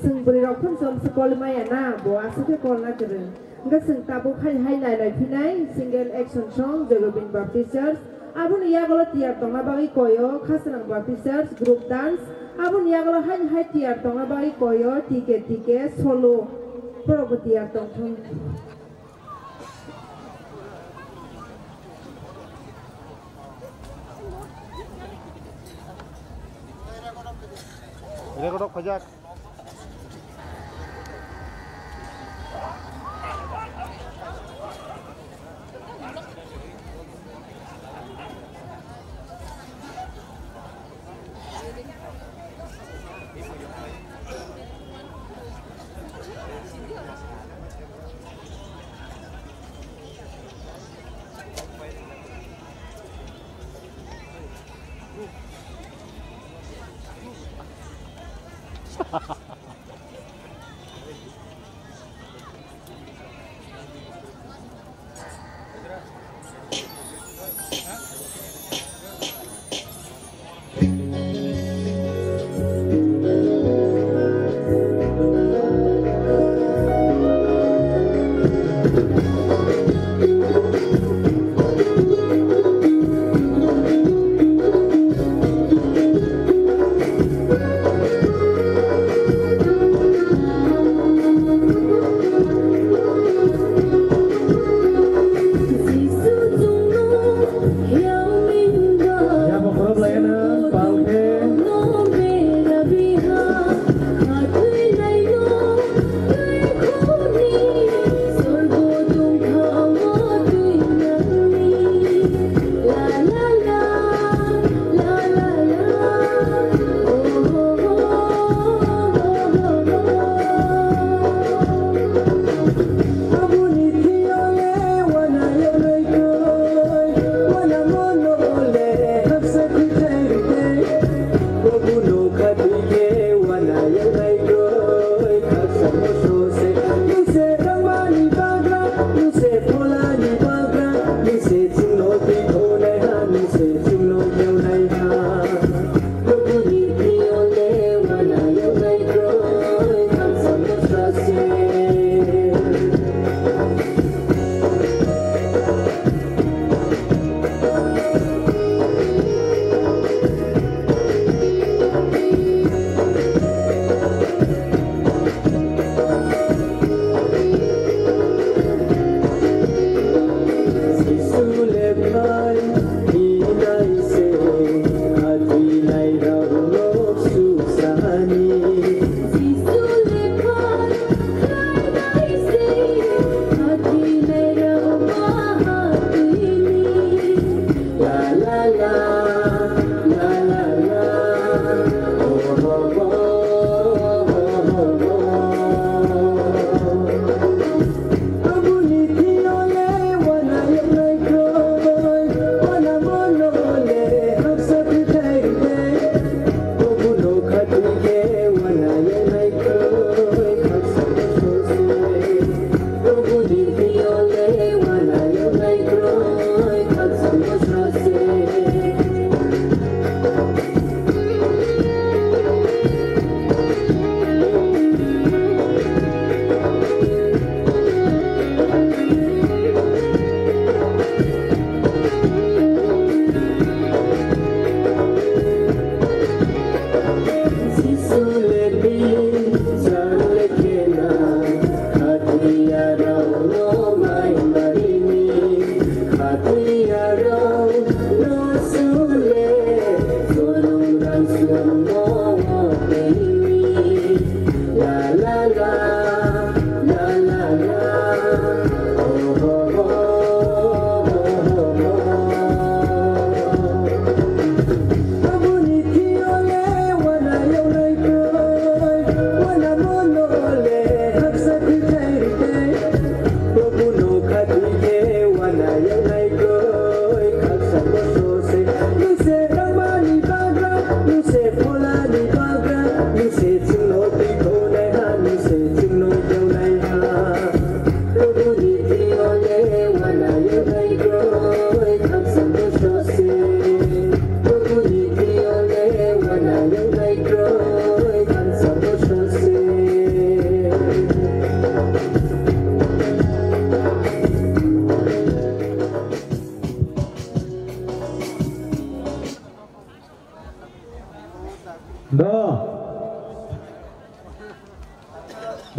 ซึ่งบริเราคนชมสกอลไม่น่าบัวสุดที่คนละเจริญก็ซึ่งตาบุคให้หลายๆที่ไหน single action song The Robin Baptisters อาบุญยากลเตียร์ตรงนั้นบางอีกอยข้าสนัง Baptisters group dance อาบุญยากลให้เตียร์ตรงนั้นบางอีกอยทีเกตโซโล่โปรบเตียร์ตรงทั้งRekodok pajak. No,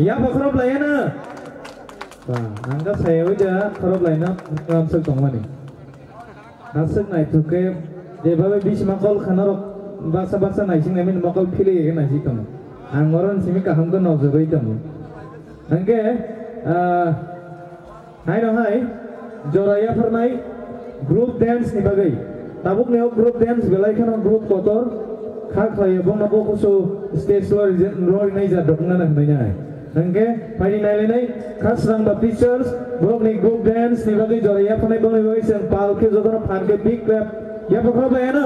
Ya apa kerap lainnya? Wah, angkat saya aja kerap lainnya langsung tongmani. Nasib naik tuh ke, dia bawa bis makal khanarok bahasa naising namin makal pilih ya naisi tong. Anggoran simi kaham kan nozoi tong. Angke, hai dong hai, joraya pernah group dance nih bagai. Tabuk nih group dance belai kan group kotor. Kak saya bang nabo kusu stage lori naik jadok nana nanya. Angke, pagi naik khas rang teachers, group nih group dance nih bagai joraya pernah bang nih bagai sen palke jodoh parke big clap. Ya pokoknya bayar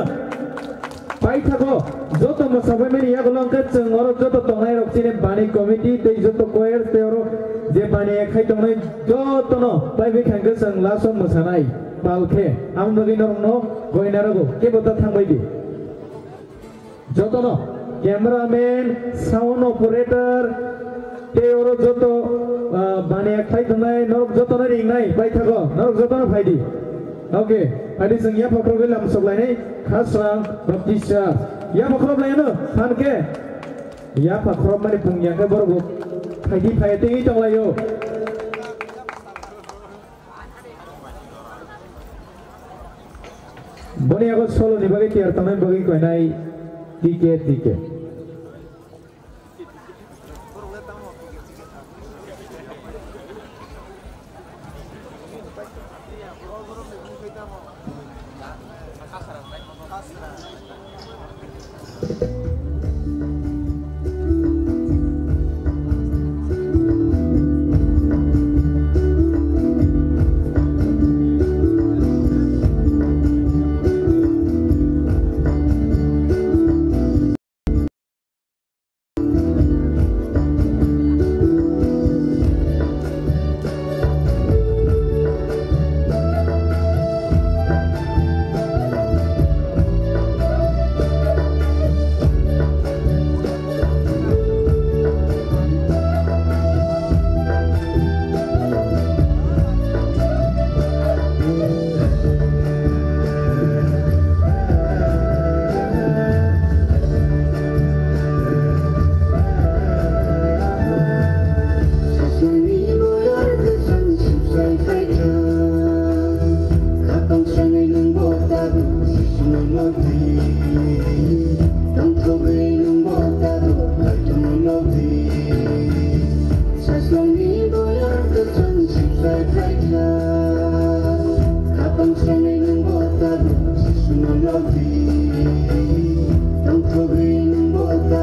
Pai thako joto mo sabai meni ya golong ke cengoro joto tongai roksine bani committee te joto choir te oro je bani ekai tongai joto no pai be khangke sang laso mosanai palke am bagi norno goinarago ke bota thangbai di joto no cameraman sound operator te oro joto bani ekai tongai norok joto na ringnai pai thako norok joto no phaidi oke Adi sang ya pakro belam soblai ni khas rang baptisa ya pakro belai no han ke ya pakro mari pungyang ke baru pagi pagi tinggi tong layo boni aku solo ni bagi tiar tamen bagi kau nai tiket Don't forget to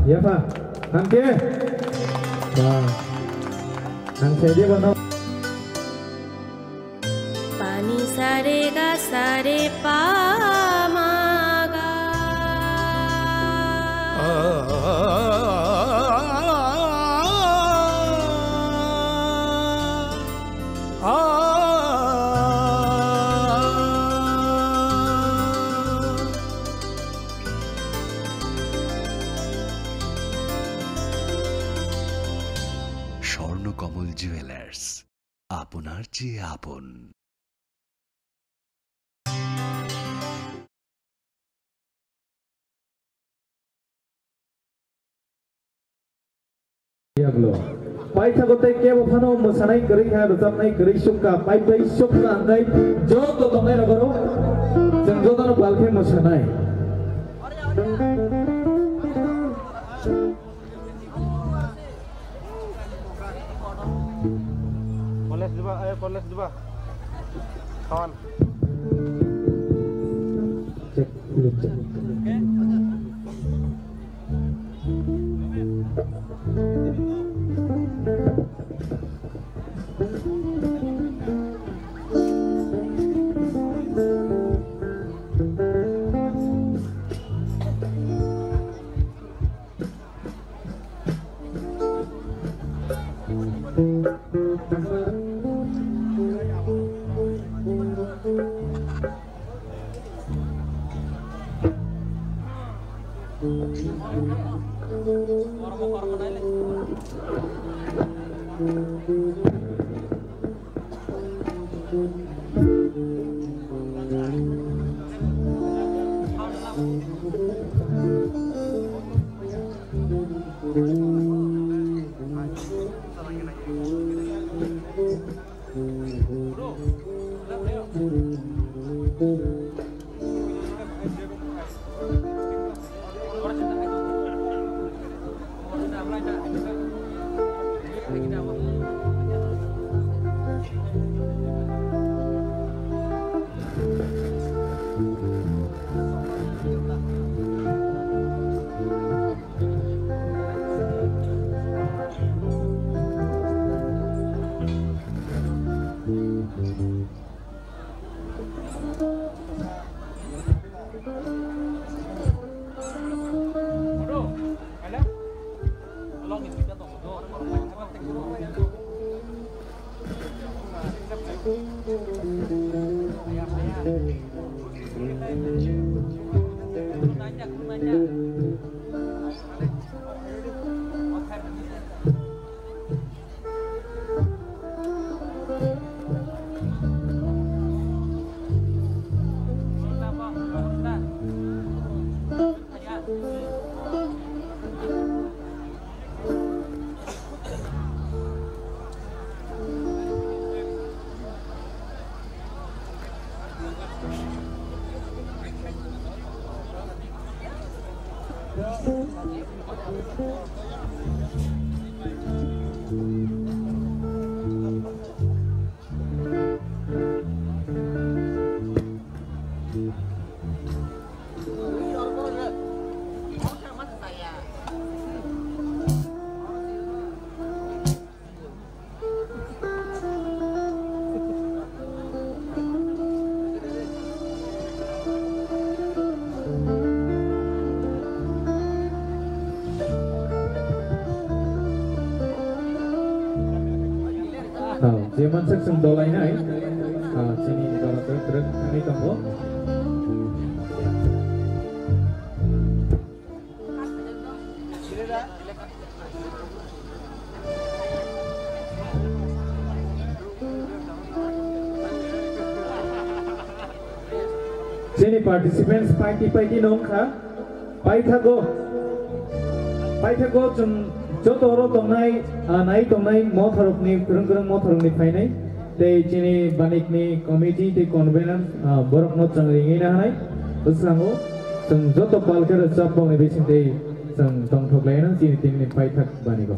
Ya Pak, Angke. Wah, Angke dia mana? Pani sare ga sare pa ma ga. Swarnakamal jewellers, আপনার চেয়ে আপন। Pai thagotai kebo phano mosanai kari kha rojabnai kari sukka pai pai sukka andai joto tongai rogoro jeng jotono balkhe mosanai Poles dua kawan cek Zaman sekseng dolai nai, sini kalau truk kami tunggu. Sini participants paiti nongkha, paithago jum jotoro tongnai nai tongnai mothorokni kurang mothorokni phainai tei chini banikni committee tei convener borokno changringi na hanai usrango jung joto palkar chapong ni bising tei jung tongthoklaina chini tingni paithak baniko.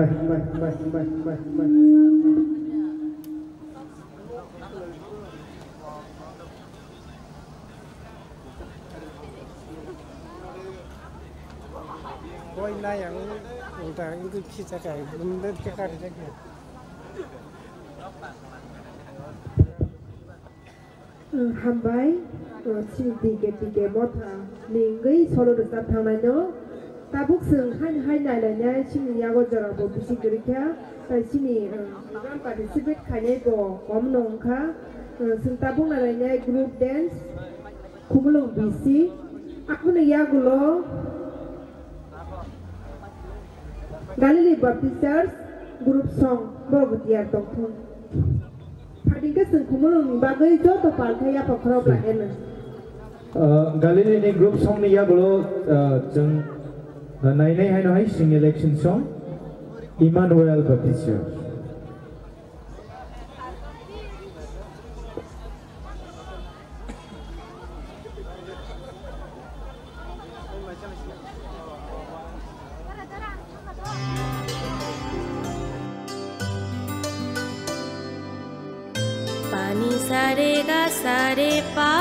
Why na yang udah itu kita kayak benda kita ada lagi. Hambai si tiga mota ninggai solo resap thangnaino tabuk seng hai nai lanya sini yago jara bo bisi gerikya sini program participate khane bo komnong kha seng tabuk na lanya group dance kumulong bisi aku ne yagulo Galilee Baptisters group song Bogutiar Tongthong Hadingka seng kumulong bagai jo to palthaya pakhrok la ena Galilee ni group song ni ya bolo jeng nainai hai no hai sing election song Emmanuel Baptist Pani sare ga sare pa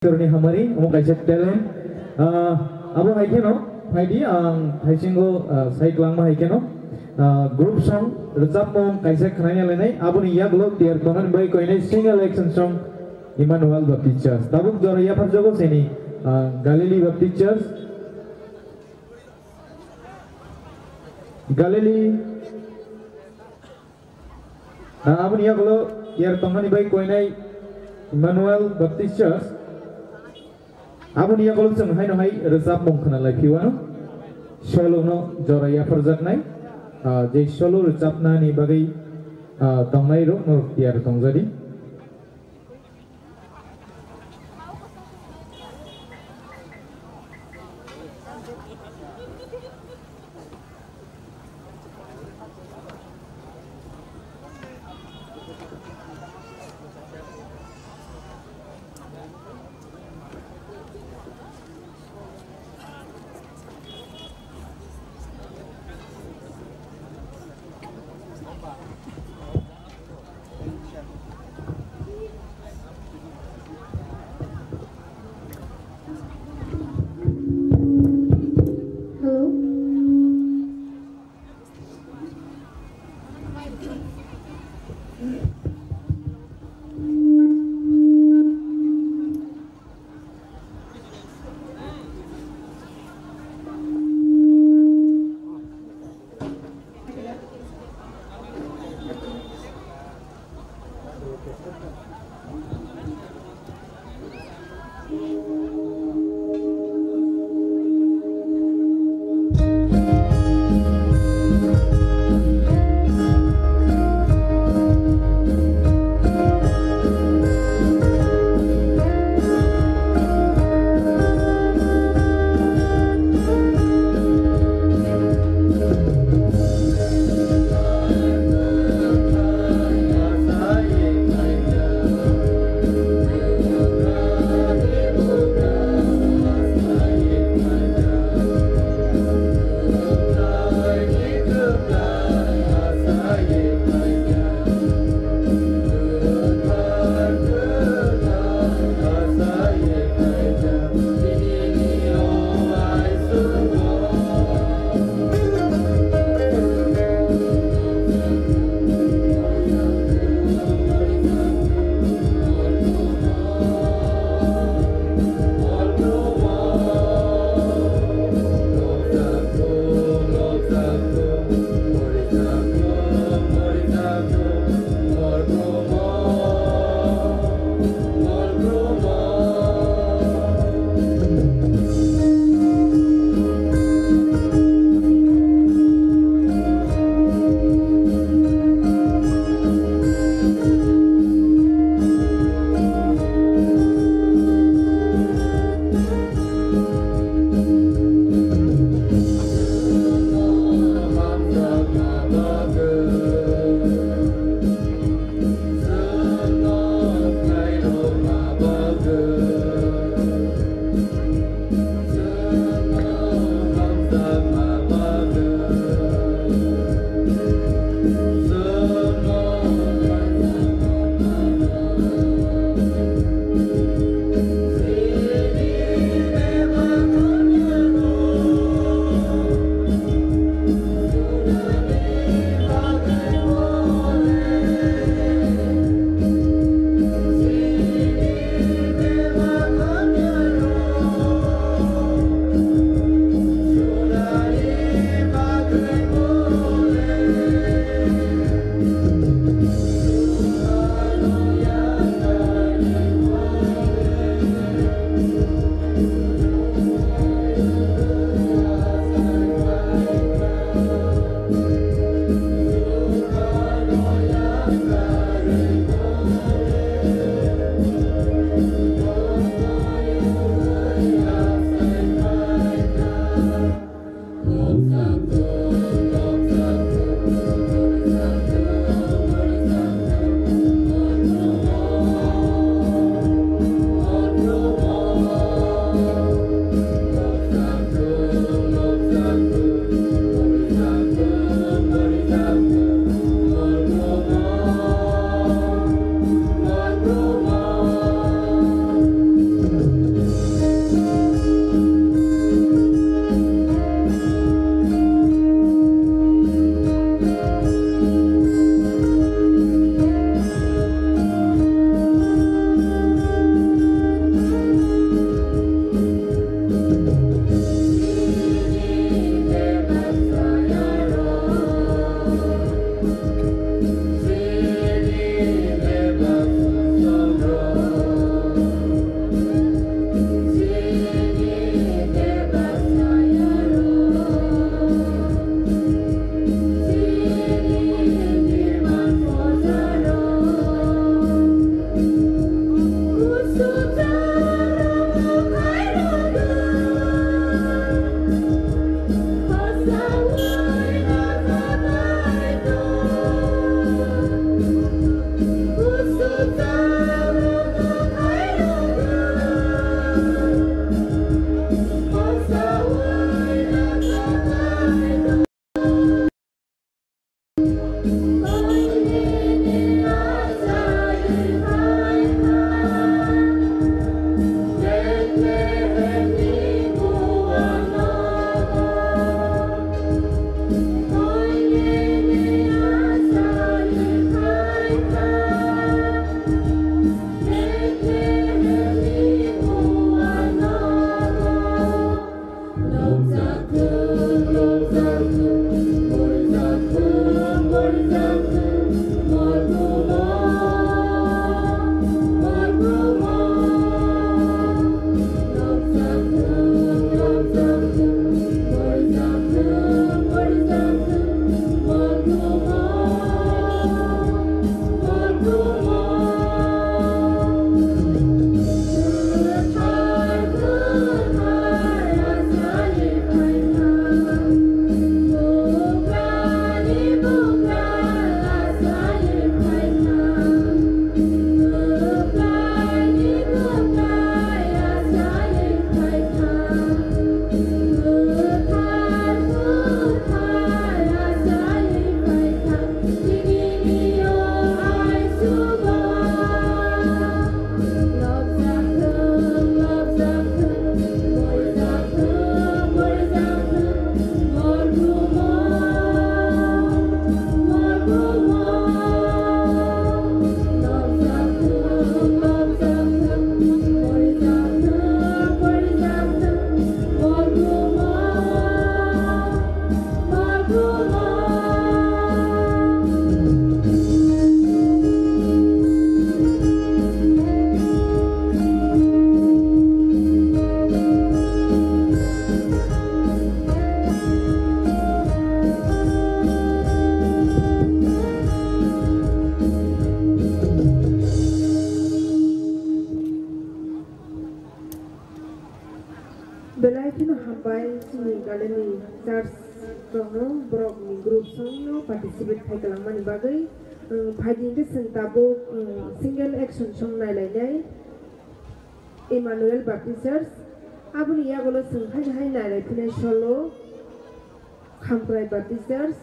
Turni hamari amo kaisa talent abo haikeno haidi ang haisingo saiklang ma haikeno group song rejab mong kaisa khanaya lenai aboni yaglo tiar tonan bai koinai single action song Emmanuel Baptist tabuk jora ya parjogo seni Galilee Baptist Galilee aboni yaglo tiar tonan bai koinai Emmanuel Baptist aboni yaglo jeng haino hai rejab mong khanalai piwano solo no jora ya parjaknai je solo rejabna ni bagai tongnai ro no tiar tongjadi participate khai kalangmani bagai phajing ke sentabo single action song nailai Emmanuel Baptisters abuni yagolo sengkhai hai nailai phine solo Khamprai Baptisters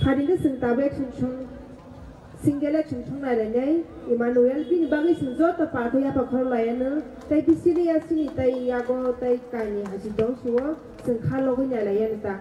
phajing ke sentabo action song single action song nailai Emmanuel bini bagai sengjo ta pa ko ya pa khor layana tai bisiri asini tai yago tai kani haji dong suwa sengkha logo nailai ta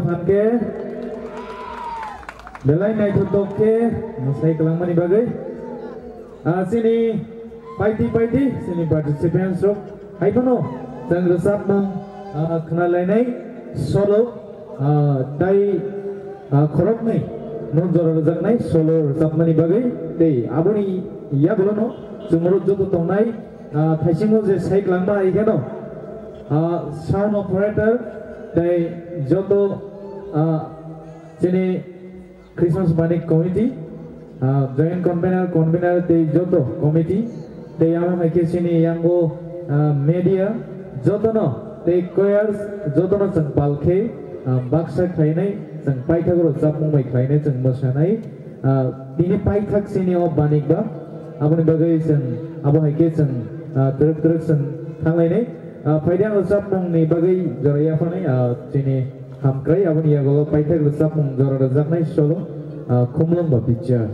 hanke belai nai tutoke musai kelangmani bagai sini paiti sini participants rok hai kono jang resap mong kenalai nai solo dai khorok nai non jora rojak nai solo resap mani bagai dei aboni ya bolono jumurut joto tongnai thaisimo je sai kelangma ai keno sound operator dai joto sini Christmas Panic Committee, Joint Convener the Joto Committee, the Yamaki Sini Yango Media, Jotono, the Choirs, Jotono and Palke, Baksa Kaine, and Pythagor Zapumai Kaine and Mosanai, Dini Pythak Sini of Banikba, Abonibagais and Abohakis and Directors and Kalene, Paidan Zapum Nibagi, Jorayafani, Sini. Hamkrai aboni yagolo paithak resap mong jora rajak nai solo khumlong ba picture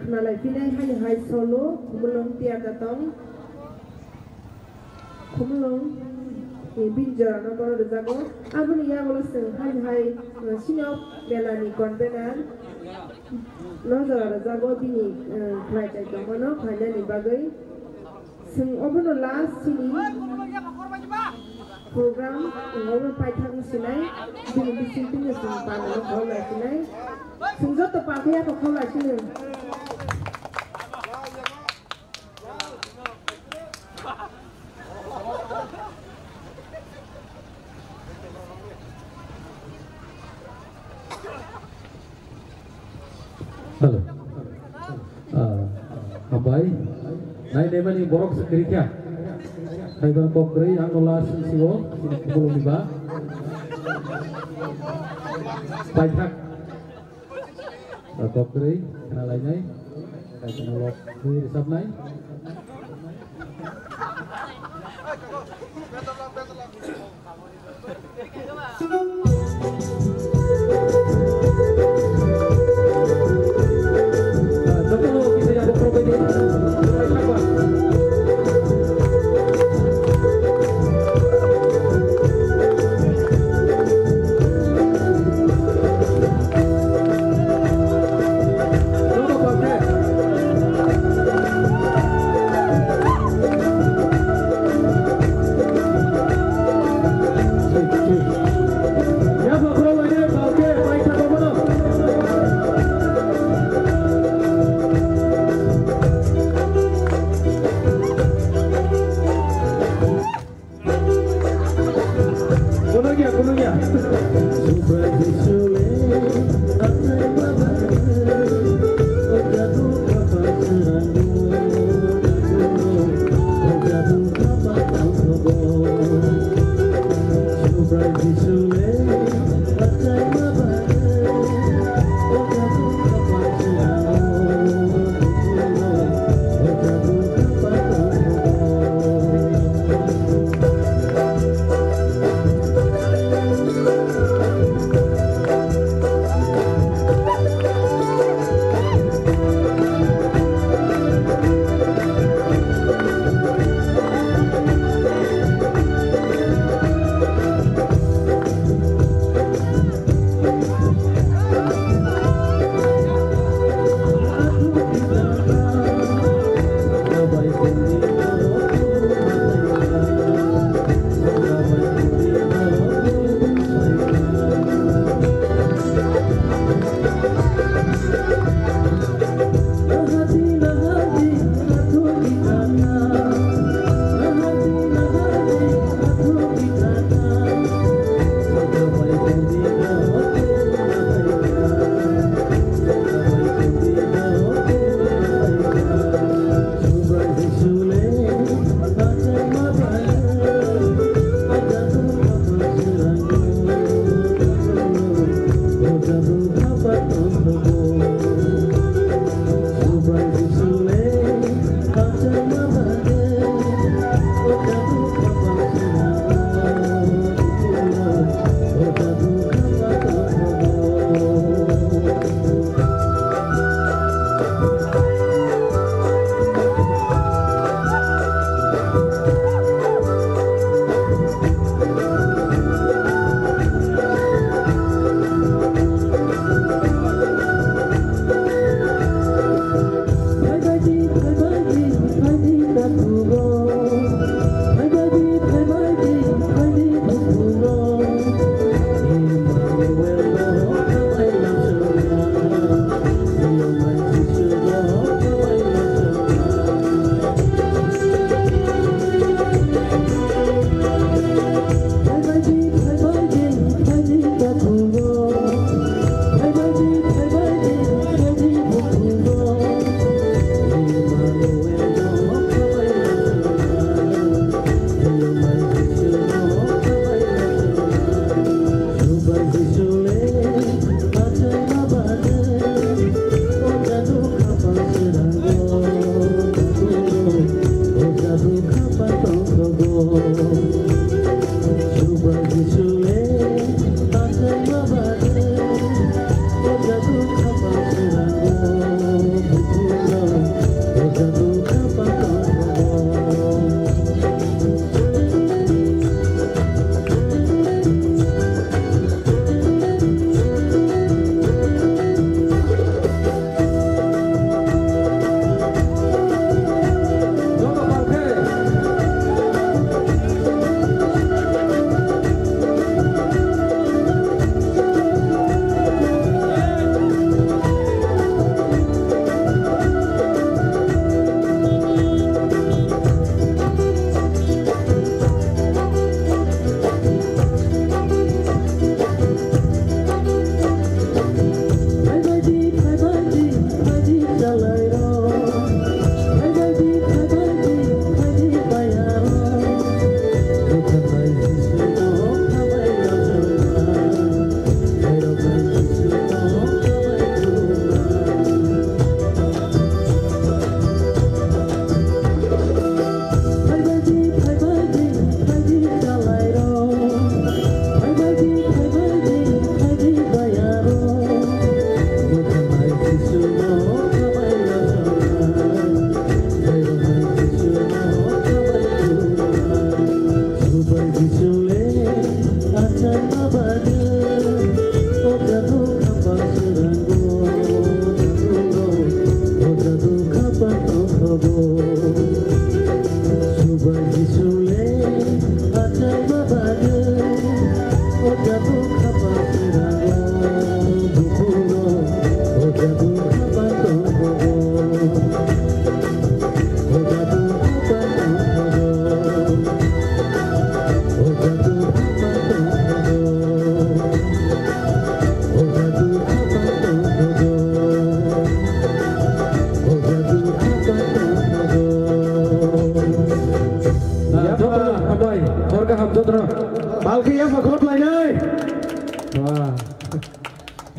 Kenalai pinai hanya hai solo, kumulong tiap datang, kumulong binjar na baru dezago. Abu ni ya kalau seng hanya hai sinop belani konvenan, nozar dezago bini kerajaan jaman no hanya ni bagai. Seng abu no last sini program ngomong paitang sinai, bini bising bini seng panas no kau lagi sinai. Seng jauh tepat ya kau lagi sini. Halo, Abai, naik depan ini borok sekiranya. Naik pokri, angkola siwo, sini kubur liba. Pajak, pokri, kenal lainnya, kayak kenal di resap naik.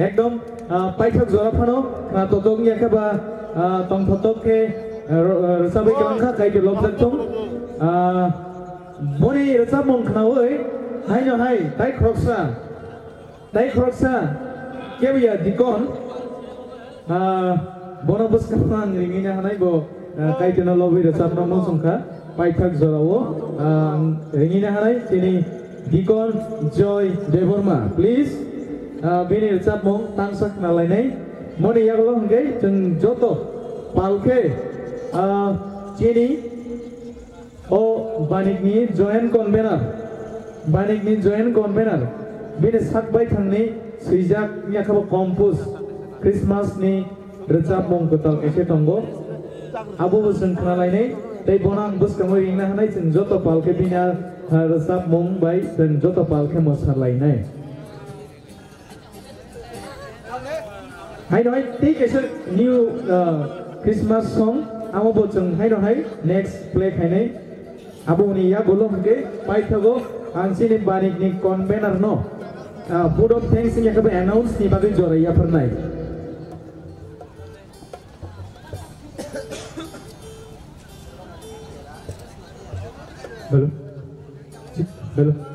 एकदम पाइथक जराफानो तोतों या के बा तंग फोटो के रसाबे के लंका काई के लॉब्जर तुम बोनी रसाब मंखनावे हाय न हाय ताई क्रॉक्सा के बिया दिकोन बोनो बस कमान रिंगी ना हनाई बो काई तना लॉबी रसाब न मंसंखा पाइथक जरावो रिंगी ना हनाई तिनी दिकोन जॉय देवर्मा प्लीज बेनि रसाब मं तांगसाक नालायनाय मनि यागलो हंगे जों जतो पालके चेनि ओ बानिकनि जॉइंट कन्वेनर बेनि साकबाय थांनि सैजाक याखाबो कम्पोज क्रिसमास नि रसाब मं कताल एसे तंगो आबो बोसोन खालायनाय तै बनां बसकामो रिंना हानाय जों जतो पालके बिना रसाब मं बाय जों जतो पालके मोसालायनाय Hai nói tí cái sự new Christmas song amo bo chung hai nói next play khai nei abo ni ya golom ke pai thago ansi ni banik ni convener no food of thanks ni ka announce ni bagai jora ya pernai belum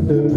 Sir